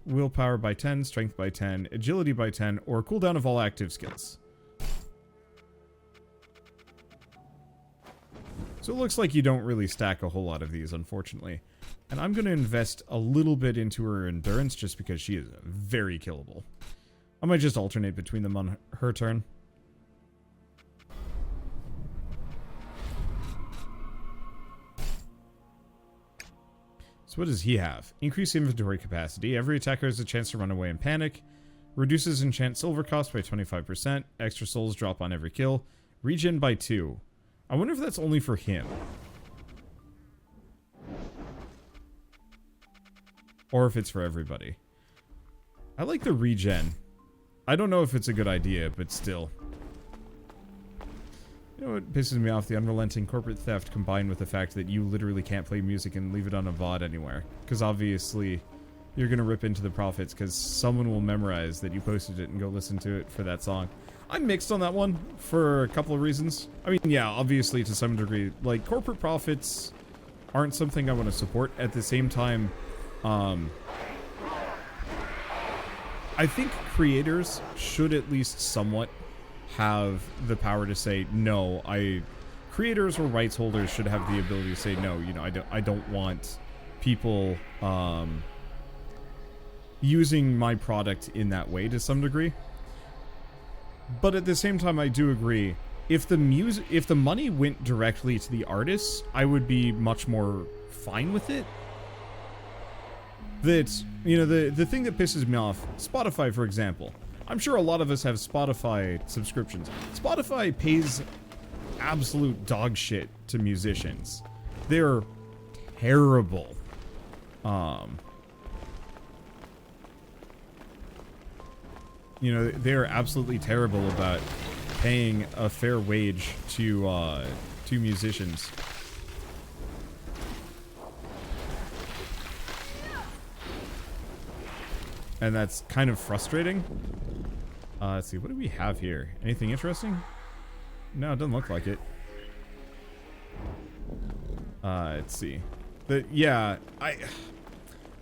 A: willpower by 10, strength by 10, agility by 10, or cooldown of all active skills. So it looks like you don't really stack a whole lot of these, unfortunately. And I'm going to invest a little bit into her endurance just because she is very killable. I might just alternate between them on her turn. So what does he have? Increased inventory capacity. Every attacker has a chance to run away and panic. Reduces enchant silver cost by 25%. Extra souls drop on every kill. Regen by 2. I wonder if that's only for him. Or if it's for everybody. I like the regen. I don't know if it's a good idea, but still. You know what pisses me off? The unrelenting corporate theft combined with the fact that you literally can't play music and leave it on a VOD anywhere. Because obviously, you're going to rip into the profits because someone will memorize that you posted it and go listen to it for that song. I'm mixed on that one for a couple of reasons. I mean, yeah, obviously to some degree, like, corporate profits aren't something I want to support. At the same time, I think creators should at least somewhat have the power to say no. Creators or rights holders should have the ability to say no. You know, I don't want people using my product in that way to some degree. But at the same time, I do agree. If the money went directly to the artists, I would be much more fine with it. That, you know, the thing that pisses me off, Spotify, for example. I'm sure a lot of us have Spotify subscriptions. Spotify pays absolute dog shit to musicians. They're terrible. You know, they're absolutely terrible about paying a fair wage to musicians. And that's kind of frustrating. Let's see, what do we have here? Anything interesting? No, it doesn't look like it. Let's see. Yeah,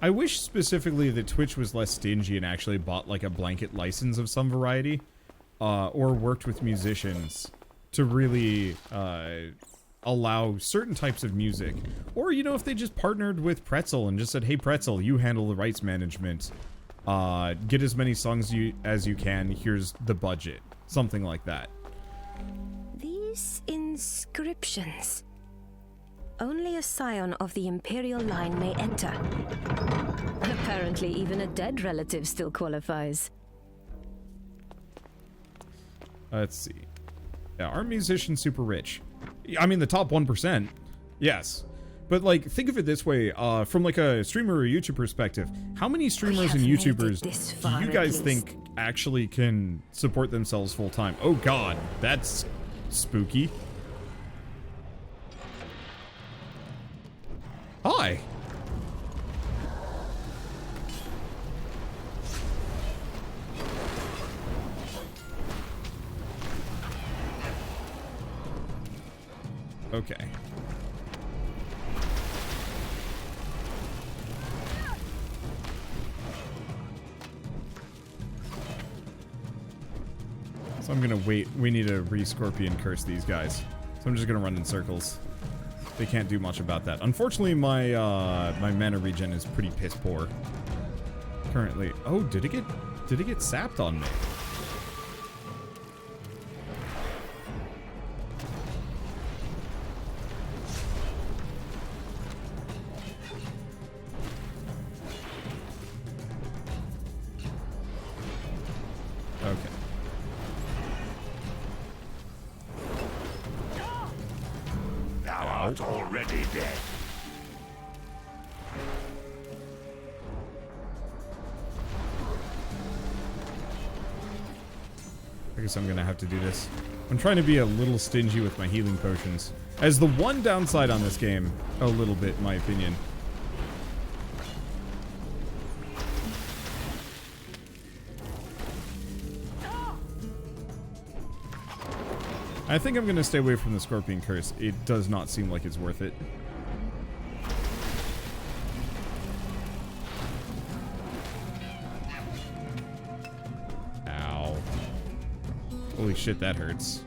A: I wish specifically that Twitch was less stingy and actually bought like a blanket license of some variety, or worked with musicians to really allow certain types of music. Or, you know, if they just partnered with Pretzel and just said, hey Pretzel, you handle the rights management. Get as many songs as you can, here's the budget. Something like that.
D: These inscriptions. Only a scion of the Imperial line may enter. Apparently, even a dead relative still qualifies.
A: Let's see. Yeah, are musicians super rich? I mean, the top 1%. Yes. But, like, think of it this way, from, like, a streamer or YouTube perspective. How many streamers and YouTubers do you guys think actually can support themselves full-time? Oh, God. That's spooky. Hi. Okay. So I'm gonna wait. We need to re-scorpion curse these guys. So I'm just gonna run in circles. They can't do much about that. Unfortunately, my my mana regen is pretty piss poor currently. Oh, did it get sapped on me? Okay.
C: Thou art already dead.
A: I guess I'm gonna have to do this. I'm trying to be a little stingy with my healing potions. As the one downside on this game, a little bit, in my opinion. I think I'm gonna stay away from the Scorpion Curse. It does not seem like it's worth it. Ow. Holy shit, that hurts.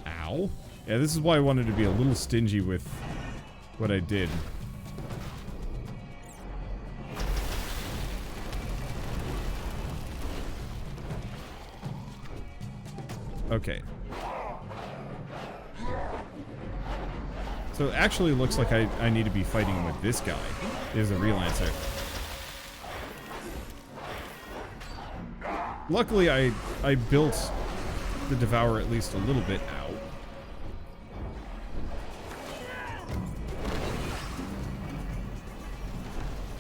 A: Ow. Yeah, this is why I wanted to be a little stingy with what I did. Okay. So it actually looks like I need to be fighting with this guy. Is a Relancer. Luckily, I built the Devour at least a little bit out.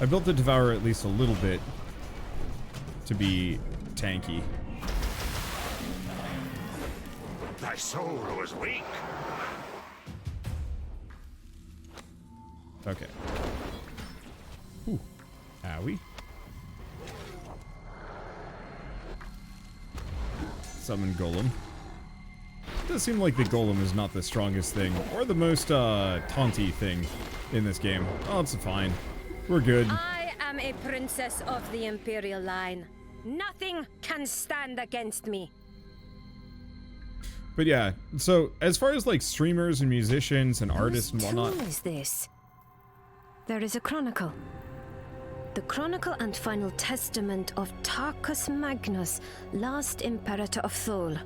A: I built the Devour at least a little bit to be tanky.
C: Thy soul was weak.
A: Okay. Ooh. Owie. Summon Golem. Does seem like the Golem is not the strongest thing, or the most, taunty thing in this game. Oh, it's fine. We're good.
D: I am a princess of the Imperial line. Nothing can stand against me.
A: But yeah, so as far as like streamers and musicians and artists and whatnot.
D: Whose tomb is this? There is a chronicle. The chronicle and final testament of Tarkus Magnus, last Imperator of Thol.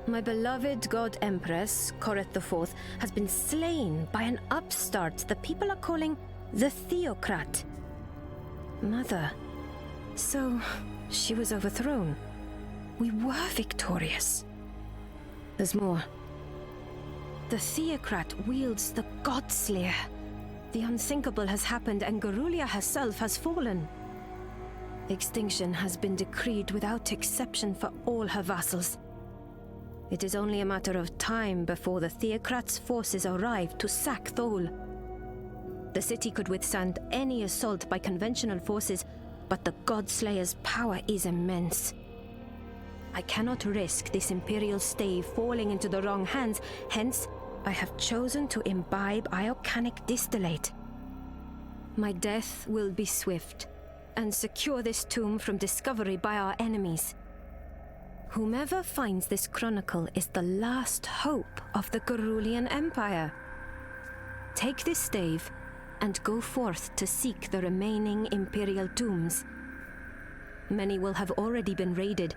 D: My beloved God Empress, Coreth IV, has been slain by an upstart the people are calling the Theocrat. Mother. So, she was overthrown. We were victorious. There's more. The Theocrat wields the Godslayer. The unthinkable has happened and Garulia herself has fallen. Extinction has been decreed without exception for all her vassals. It is only a matter of time before the Theocrat's forces arrive to sack Thol. The city could withstand any assault by conventional forces, but the Godslayer's power is immense. I cannot risk this Imperial stave falling into the wrong hands, hence, I have chosen to imbibe iocanic distillate. My death will be swift, and secure this tomb from discovery by our enemies. Whomever finds this chronicle is the last hope of the Garulian Empire. Take this stave, and go forth to seek the remaining Imperial tombs. Many will have already been raided,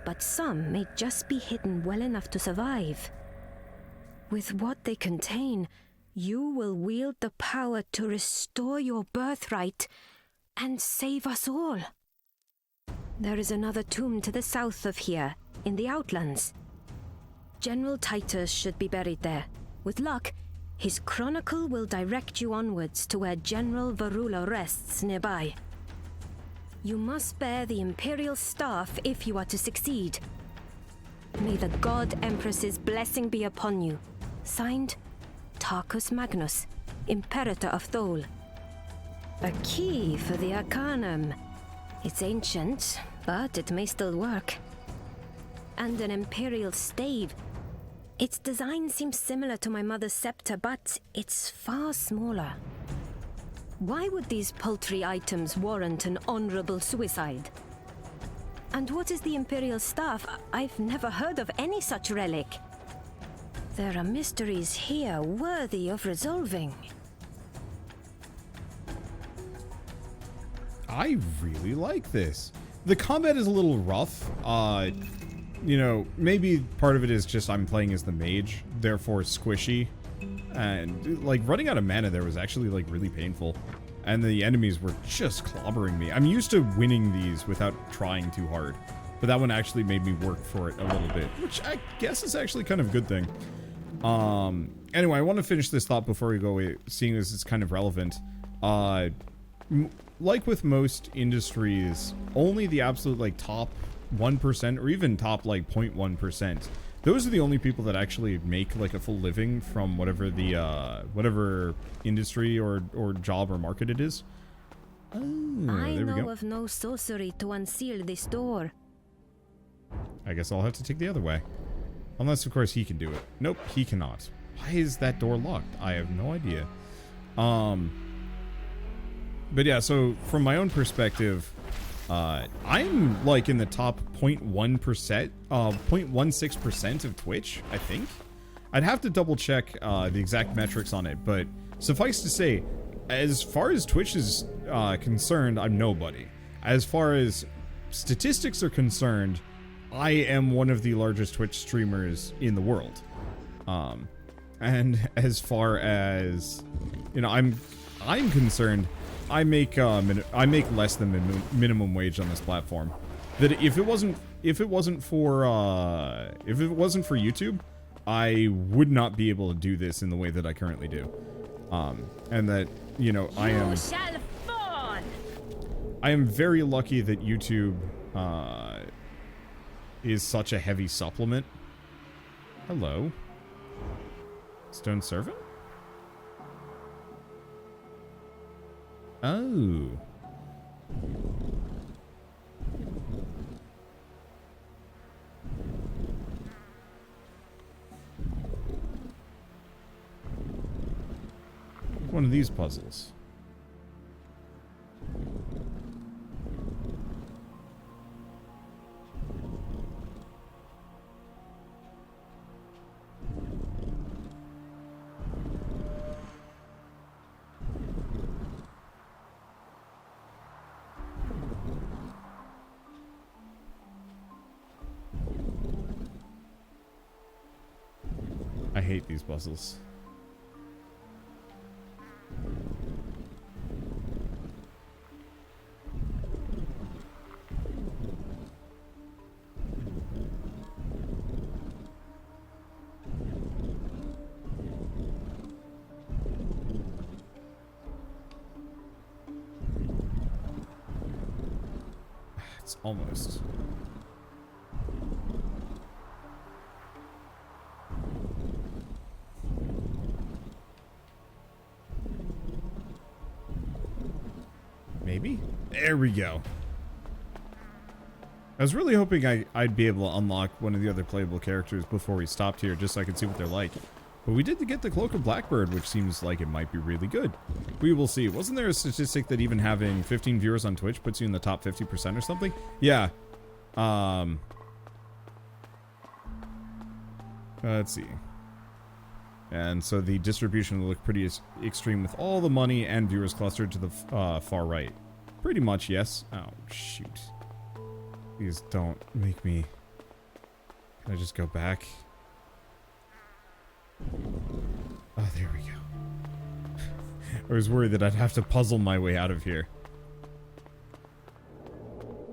D: but some may just be hidden well enough to survive. With what they contain, you will wield the power to restore your birthright and save us all. There is another tomb to the south of here, in the Outlands. General Titus should be buried there. With luck, his chronicle will direct you onwards to where General Varula rests nearby. You must bear the Imperial staff if you are to succeed. May the God Empress's blessing be upon you. Signed, Tarkus Magnus, Imperator of Thole. A key for the Arcanum. It's ancient, but it may still work. And an Imperial stave. Its design seems similar to my mother's scepter, but it's far smaller. Why would these paltry items warrant an honorable suicide? And what is the Imperial staff? I've never heard of any such relic. There are mysteries here worthy of resolving.
A: I really like this. The combat is a little rough. You know, maybe part of it is just I'm playing as the mage, therefore squishy. And, like, running out of mana there was actually, like, really painful. And the enemies were just clobbering me. I'm used to winning these without trying too hard. But that one actually made me work for it a little bit, which I guess is actually kind of a good thing. Anyway, I want to finish this thought before we go away, seeing as it's kind of relevant. Like with most industries, only the absolute, like, top 1% or even top, like, 0.1%. Those are the only people that actually make, like, a full living from whatever the, whatever industry or job or market it is. Oh,
D: I
A: there we
D: know
A: go.
D: of no sorcery to unseal this door.
A: I guess I'll have to take the other way. Unless, of course, he can do it. Nope, he cannot. Why is that door locked? I have no idea. But yeah, so from my own perspective, I'm like in the top 0.1%, 0.16% of Twitch, I think. I'd have to double check the exact metrics on it, but suffice to say, as far as Twitch is concerned, I'm nobody. As far as statistics are concerned, I am one of the largest Twitch streamers in the world. And as far as, you know, I'm concerned, I make less than minimum wage on this platform. That if it wasn't for YouTube, I would not be able to do this in the way that I currently do. And that, you know, I am very lucky that YouTube is such a heavy supplement. Hello. Stone Servant? Oh. One of these puzzles. I hate these puzzles. It's almost. Maybe? There we go. I was really hoping I'd be able to unlock one of the other playable characters before we stopped here, just so I could see what they're like. But we did get the Cloak of Blackbird, which seems like it might be really good. We will see. Wasn't there a statistic that even having 15 viewers on Twitch puts you in the top 50% or something? Yeah. Let's see. And so the distribution will look pretty extreme with all the money and viewers clustered to the far right. Pretty much, yes. Oh, shoot. Please don't make me... Can I just go back? Oh, there we go. I was worried that I'd have to puzzle my way out of here.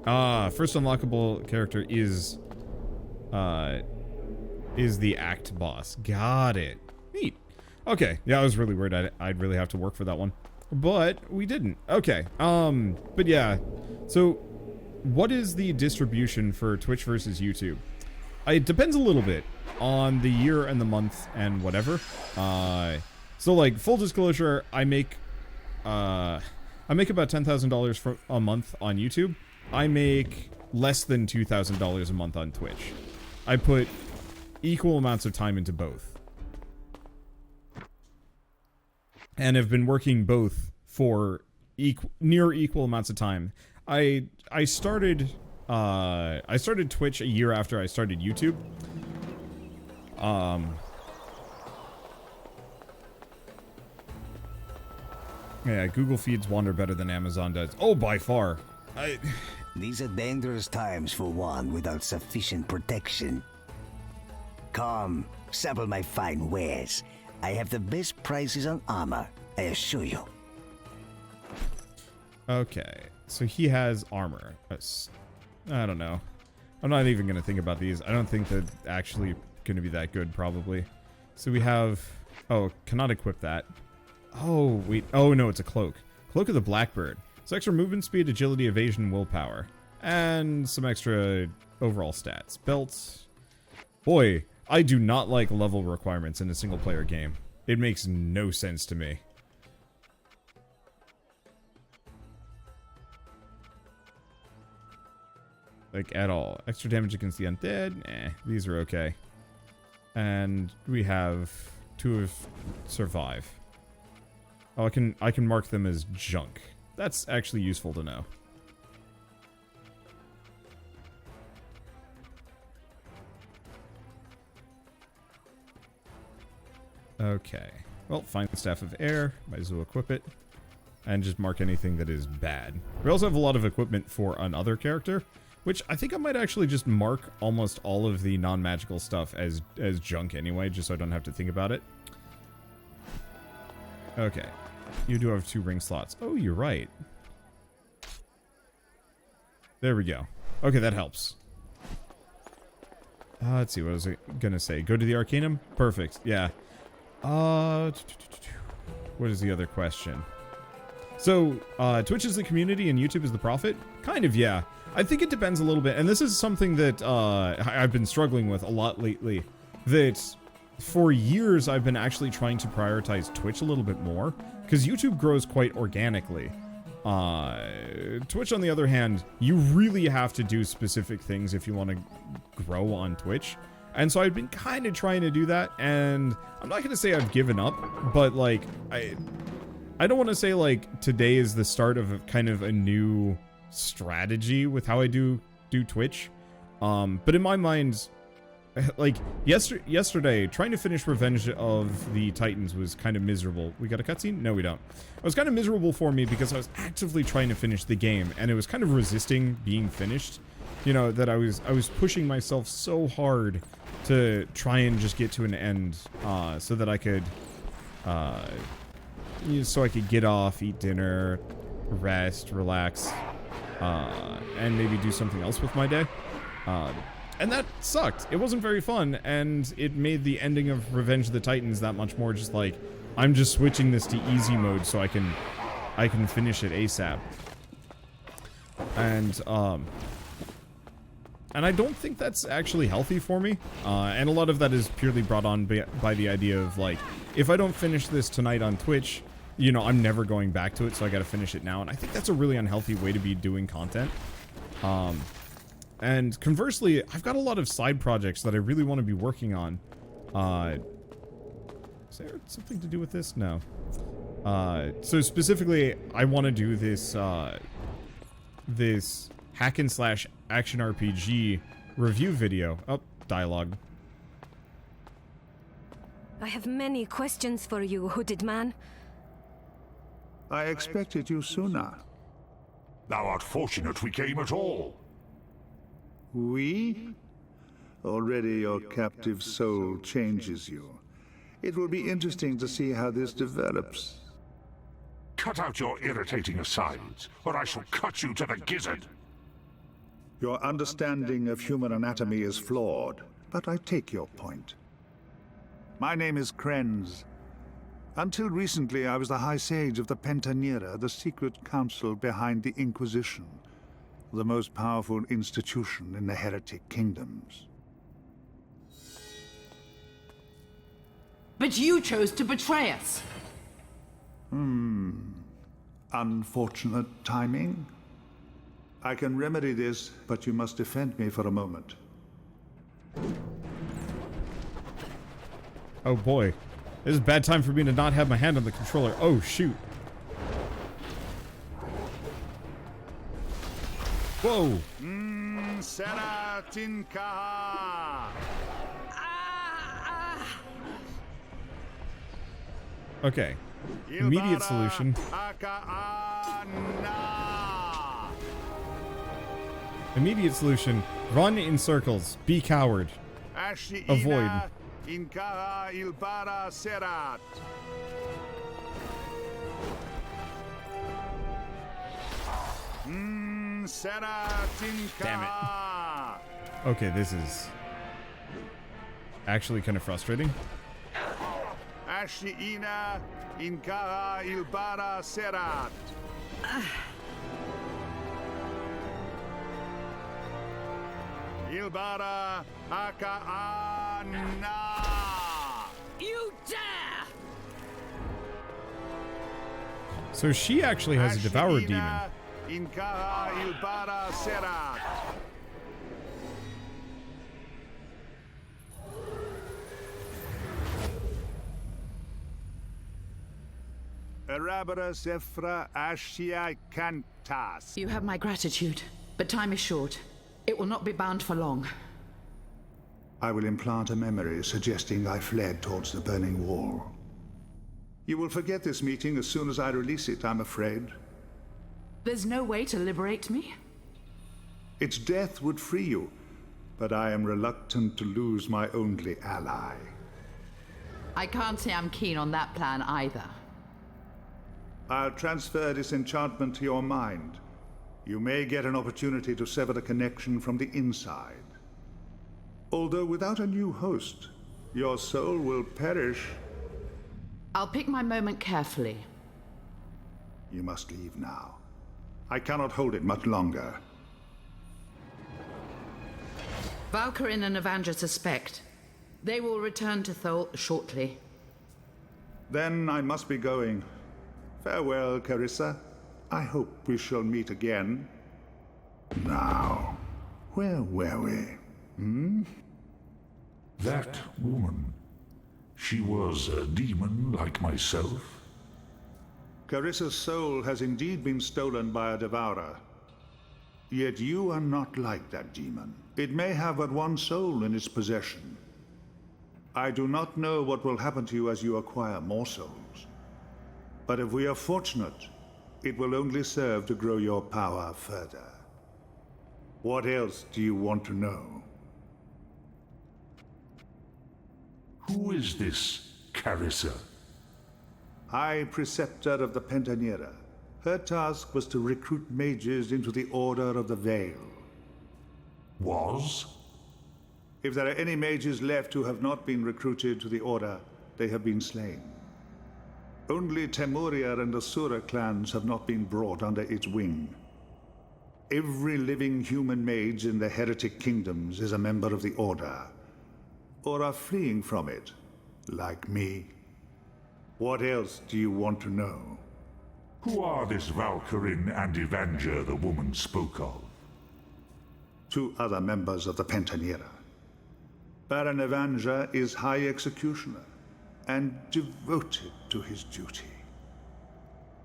A: First unlockable character is the act boss. Got it. Neat. Okay. Yeah, I was really worried I'd really have to work for that one. But we didn't. Okay. But yeah. So, what is the distribution for Twitch versus YouTube? It depends a little bit on the year and the month and whatever. So like, full disclosure, I make about $10,000 a month on YouTube. I make less than $2,000 a month on Twitch. I put equal amounts of time into both. And have been working both for near equal amounts of time. I started Twitch a year after I started YouTube. Yeah, Google feeds Wander better than Amazon does. Oh, by far.
H: These are dangerous times for one without sufficient protection. Come, sample my fine wares. I have the best prices on armor, I assure you.
A: Okay, so he has armor. I don't know. I'm not even going to think about these. I don't think they're actually going to be that good, probably. So we have... Oh, cannot equip that. Oh, wait. Oh, no, it's a cloak. Cloak of the Blackbird. So extra movement speed, agility, evasion, willpower. And some extra overall stats. Belts. Boy, I do not like level requirements in a single-player game. It makes no sense to me. Like, at all. Extra damage against the undead? Eh, these are okay. And we have 2 of survive. Oh, I can mark them as junk. That's actually useful to know. Okay. Well, find the Staff of Air. Might as well equip it. And just mark anything that is bad. We also have a lot of equipment for another character, which I think I might actually just mark almost all of the non-magical stuff as junk anyway, just so I don't have to think about it. Okay. You do have 2 ring slots. Oh, you're right. There we go. Okay, that helps. Let's see, what was I gonna say? Go to the Arcanum? Perfect, yeah. What is the other question? So, Twitch is the community and YouTube is the profit? Kind of, yeah. I think it depends a little bit, and this is something that I've been struggling with a lot lately. That for years I've been actually trying to prioritize Twitch a little bit more, because YouTube grows quite organically. Twitch, on the other hand, you really have to do specific things if you want to grow on Twitch. And so I've been kind of trying to do that, and I'm not going to say I've given up, but like, I don't want to say like today is the start of kind of a new strategy with how I do Twitch. But in my mind, like yesterday, trying to finish Revenge of the Titans was kind of miserable. We got a cutscene? No, we don't. It was kind of miserable for me because I was actively trying to finish the game, and it was kind of resisting being finished. You know, that I was pushing myself so hard to try and just get to an end, so that I could, so I could get off, eat dinner, rest, relax, and maybe do something else with my day. And that sucked. It wasn't very fun, and it made the ending of Revenge of the Titans that much more just like, I'm just switching this to easy mode so I can finish it ASAP. And I don't think that's actually healthy for me. And a lot of that is purely brought on by the idea of like, if I don't finish this tonight on Twitch, you know, I'm never going back to it, so I gotta finish it now. And I think that's a really unhealthy way to be doing content. And conversely, I've got a lot of side projects that I really want to be working on. Is there something to do with this? No. So specifically, I want to do this, this hack and slash action RPG review video. Oh, dialogue.
D: I have many questions for you, hooded man.
B: I expected you sooner.
C: Thou art fortunate we came at all.
B: We? Already your captive soul changes you. It will be interesting to see how this develops.
C: Cut out your irritating asides, or I shall cut you to the gizzard.
B: Your understanding of human anatomy is flawed, but I take your point. My name is Krenz. Until recently, I was the High Sage of the Pentanera, the secret council behind the Inquisition, the most powerful institution in the heretic kingdoms.
I: But you chose to betray us.
B: Unfortunate timing. I can remedy this, but you must defend me for a moment.
A: Oh boy. This is a bad time for me to not have my hand on the controller. Oh shoot. Whoa. Okay. Immediate solution. Immediate solution. Run in circles. Be coward. Avoid. Damn it. Okay, this is actually kind of frustrating.
I: You dare!
A: So she actually has a Devourer demon.
I: You have my gratitude, but time is short. It will not be bound for long.
B: I will implant a memory suggesting I fled towards the burning wall. You will forget this meeting as soon as I release it, I'm afraid.
I: There's no way to liberate me?
B: Its death would free you, but I am reluctant to lose my only ally.
I: I can't say I'm keen on that plan either.
B: I'll transfer this enchantment to your mind. You may get an opportunity to sever the connection from the inside. Although without a new host, your soul will perish.
I: I'll pick my moment carefully.
B: You must leave now. I cannot hold it much longer.
I: Valkyrin and Avenger suspect. They will return to Thol shortly.
B: Then I must be going. Farewell, Carissa. I hope we shall meet again. Now, where were we?
C: That woman, she was a demon like myself?
B: Carissa's soul has indeed been stolen by a devourer. Yet you are not like that demon. It may have but one soul in its possession. I do not know what will happen to you as you acquire more souls. But if we are fortunate, it will only serve to grow your power further. What else do you want to know?
C: Who is this Carissa?
B: High Preceptor of the Pentanera. Her task was to recruit mages into the Order of the Veil.
C: Was?
B: If there are any mages left who have not been recruited to the Order, they have been slain. Only Temuria and the Sura clans have not been brought under its wing. Every living human mage in the heretic kingdoms is a member of the Order, or are fleeing from it, like me. What else do you want to know?
C: Who are this Valkyrin and Avenger the woman spoke of?
B: 2 other members of the Pentanera. Baron Avenger is High Executioner, and devoted to his duty.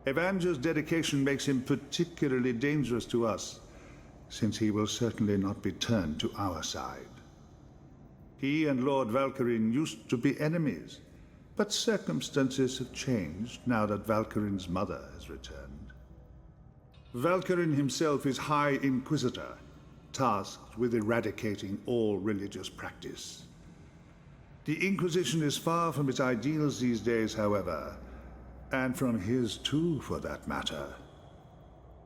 B: Avenger's dedication makes him particularly dangerous to us, since he will certainly not be turned to our side. He and Lord Valkyrin used to be enemies, but circumstances have changed now that Valkyrin's mother has returned. Valkyrin himself is High Inquisitor, tasked with eradicating all religious practice. The Inquisition is far from its ideals these days, however, and from his too, for that matter.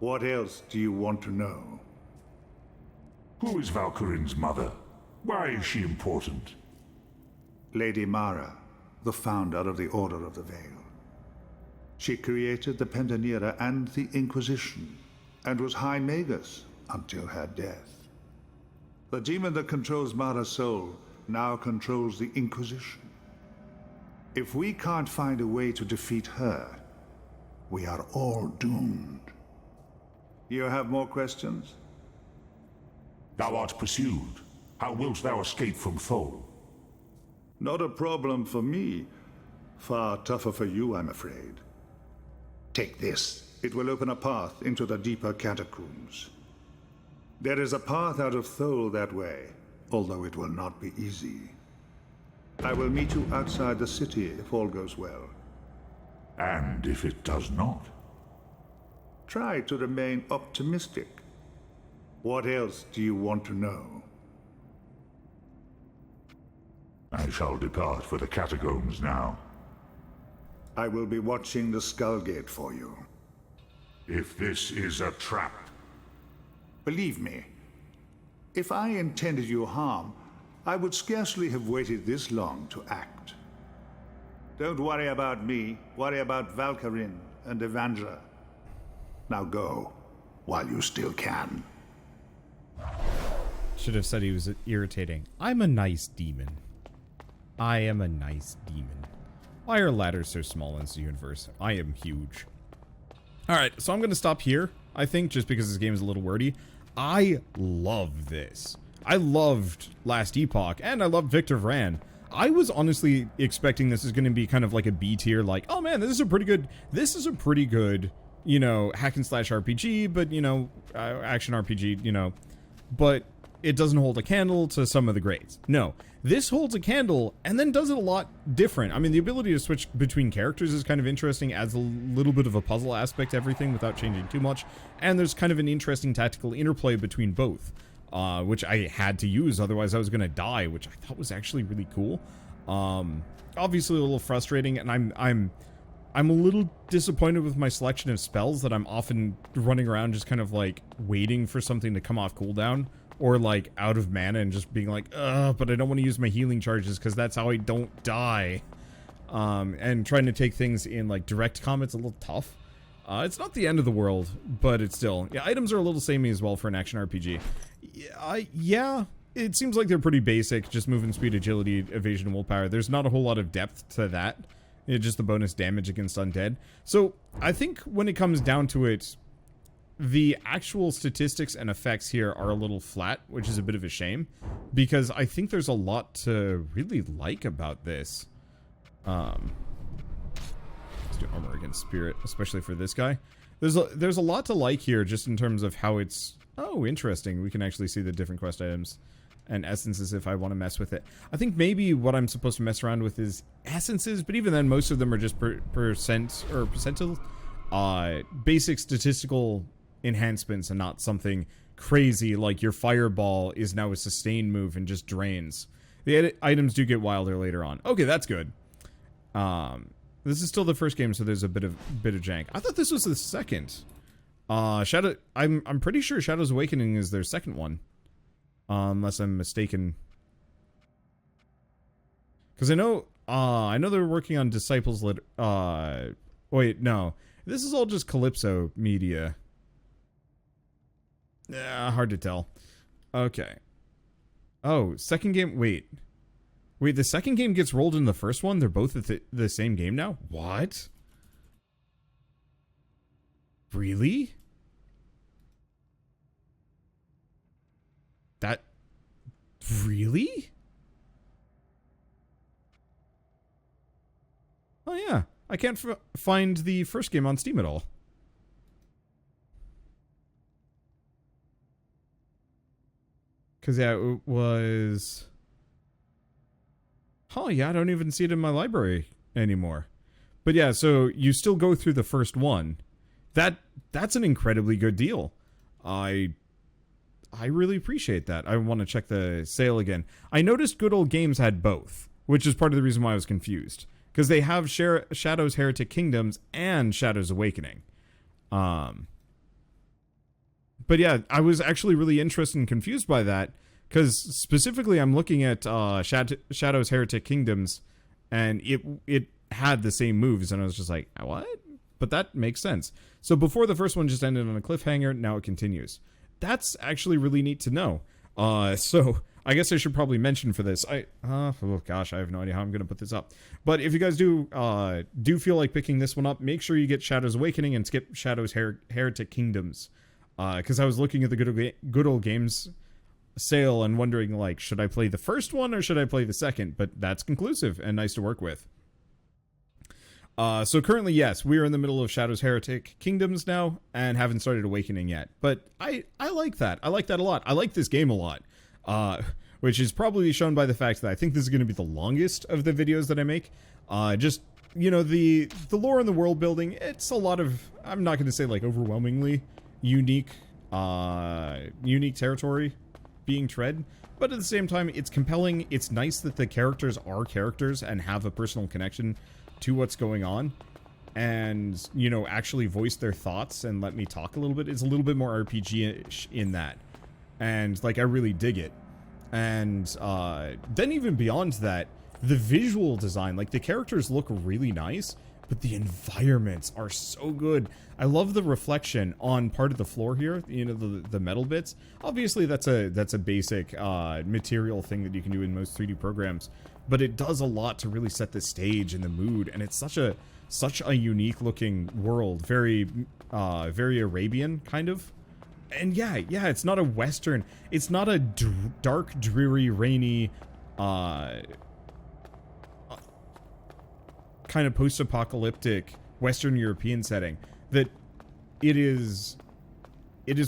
B: What else do you want to know?
C: Who is Valkyrin's mother? Why is she important?
B: Lady Mara, the founder of the Order of the Veil. She created the Pentanera and the Inquisition, and was High Magus until her death. The demon that controls Mara's soul now controls the Inquisition. If we can't find a way to defeat her, we are all doomed. You have more questions?
C: Thou art pursued. How wilt thou escape from Thole?
B: Not a problem for me. Far tougher for you, I'm afraid. Take this. It will open a path into the deeper catacombs. There is a path out of Thole that way, although it will not be easy. I will meet you outside the city if all goes well.
C: And if it does not?
B: Try to remain optimistic. What else do you want to know?
C: I shall depart for the catacombs now.
B: I will be watching the Skull Gate for you.
C: If this is a trap...
B: Believe me, if I intended you harm, I would scarcely have waited this long to act. Don't worry about me, worry about Valkyrin and Evandra. Now go, while you still can.
A: Should have said he was irritating. I'm a nice demon. I am a nice demon. Why are ladders so small in this universe? I am huge. Alright, so I'm going to stop here, I think, just because this game is a little wordy. I love this. I loved Last Epoch, and I loved Victor Vran. I was honestly expecting this is going to be kind of like a B tier, like, oh man, this is a pretty good, you know, hack and slash RPG, but, you know, action RPG, you know, but it doesn't hold a candle to some of the greats. No, this holds a candle and then does it a lot different. I mean, the ability to switch between characters is kind of interesting, adds a little bit of a puzzle aspect to everything without changing too much, and there's kind of an interesting tactical interplay between both, which I had to use, otherwise I was going to die, which I thought was actually really cool. Obviously a little frustrating, and I'm a little disappointed with my selection of spells, that I'm often running around just kind of like waiting for something to come off cooldown, or like out of mana and just being like, but I don't want to use my healing charges because that's how I don't die. And trying to take things in like direct combat's a little tough. It's not the end of the world, but it's still, yeah, items are a little samey as well for an action RPG. Yeah, it seems like they're pretty basic, just movement speed, agility, evasion, and willpower. There's not a whole lot of depth to that. It's just the bonus damage against undead. So I think when it comes down to it, the actual statistics and effects here are a little flat, which is a bit of a shame, because I think there's a lot to really like about this. Let's do armor against spirit, especially for this guy. There's a lot to like here, just in terms of how it's... Oh, interesting. We can actually see the different quest items and essences if I want to mess with it. I think maybe what I'm supposed to mess around with is essences, but even then, most of them are just percentile, basic statistical enhancements, and not something crazy like your fireball is now a sustained move and just drains. The items do get wilder later on. Okay, that's good. This is still the first game, so there's a bit of jank. I thought this was the second. I'm pretty sure Shadows Awakening is their second one, unless I'm mistaken. Because I know they're working on Disciples. Wait, no, this is all just Calypso media. Hard to tell. Okay. Oh, second game. Wait, the second game gets rolled in the first one? They're both the same game now? What? Really? Really? Oh yeah, I can't find the first game on Steam at all. Because, yeah, it was... Oh, yeah, I don't even see it in my library anymore. But, yeah, so you still go through the first one. That's an incredibly good deal. I really appreciate that. I want to check the sale again. I noticed Good Old Games had both, which is part of the reason why I was confused. Because they have Shadows Heretic Kingdoms and Shadows Awakening. But yeah, I was actually really interested and confused by that. Because specifically I'm looking at Shadows Heretic Kingdoms, and it had the same moves, and I was just like, what? But that makes sense. So before the first one just ended on a cliffhanger, now it continues. That's actually really neat to know. So I guess I should probably mention for this. Oh gosh, I have no idea how I'm going to put this up. But if you guys do feel like picking this one up, make sure you get Shadows Awakening and skip Shadows Heretic Kingdoms. Because I was looking at the Good Old Games sale and wondering, like, should I play the first one or should I play the second? But that's conclusive and nice to work with. So currently, yes, we are in the middle of Shadows Heretic Kingdoms now and haven't started Awakening yet. But I like that. I like that a lot. I like this game a lot. Which is probably shown by the fact that I think this is going to be the longest of the videos that I make. Just, you know, the lore and the world building, it's a lot of, I'm not going to say like overwhelmingly unique territory being tread, but at the same time, it's compelling. It's nice that the characters are characters and have a personal connection to what's going on, and, you know, actually voice their thoughts and let me talk a little bit. It's a little bit more RPG-ish in that, and like I really dig it. And then even beyond that, the visual design, like the characters look really nice, but the environments are so good. I love the reflection on part of the floor here, you know, the metal bits. Obviously that's a basic material thing that you can do in most 3D programs, but it does a lot to really set the stage and the mood, and it's such a unique looking world, very Arabian kind of. And yeah, it's not a Western, it's not a dark, dreary, rainy, kind of post-apocalyptic Western European setting. That it is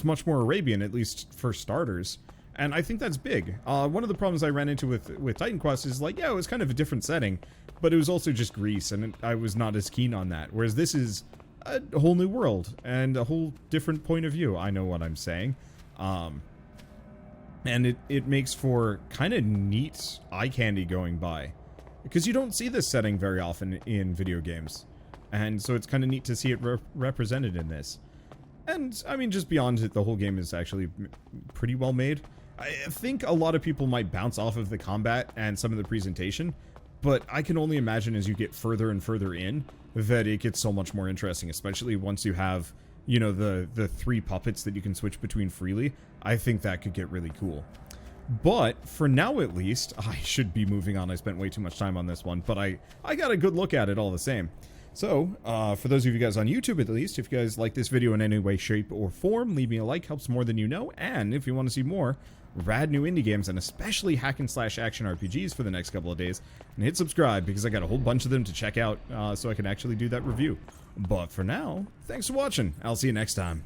A: much more Arabian, at least for starters. And I think that's big. One of the problems I ran into with Titan Quest is like, yeah, it was kind of a different setting, but it was also just Greece, and I was not as keen on that. Whereas this is a whole new world and a whole different point of view. I know what I'm saying. And it makes for kind of neat eye candy going by, because you don't see this setting very often in video games. And so it's kind of neat to see it represented in this. And, I mean, just beyond it, the whole game is actually pretty well made. I think a lot of people might bounce off of the combat and some of the presentation, but I can only imagine as you get further and further in that it gets so much more interesting, especially once you have, you know, the 3 puppets that you can switch between freely. I think that could get really cool. But for now, at least, I should be moving on. I spent way too much time on this one, but I got a good look at it all the same. So, for those of you guys on YouTube, at least, if you guys like this video in any way, shape, or form, leave me a like, helps more than you know. And if you want to see more rad new indie games, and especially hack and slash action RPGs for the next couple of days, and hit subscribe, because I got a whole bunch of them to check out, so I can actually do that review. But for now, thanks for watching. I'll see you next time.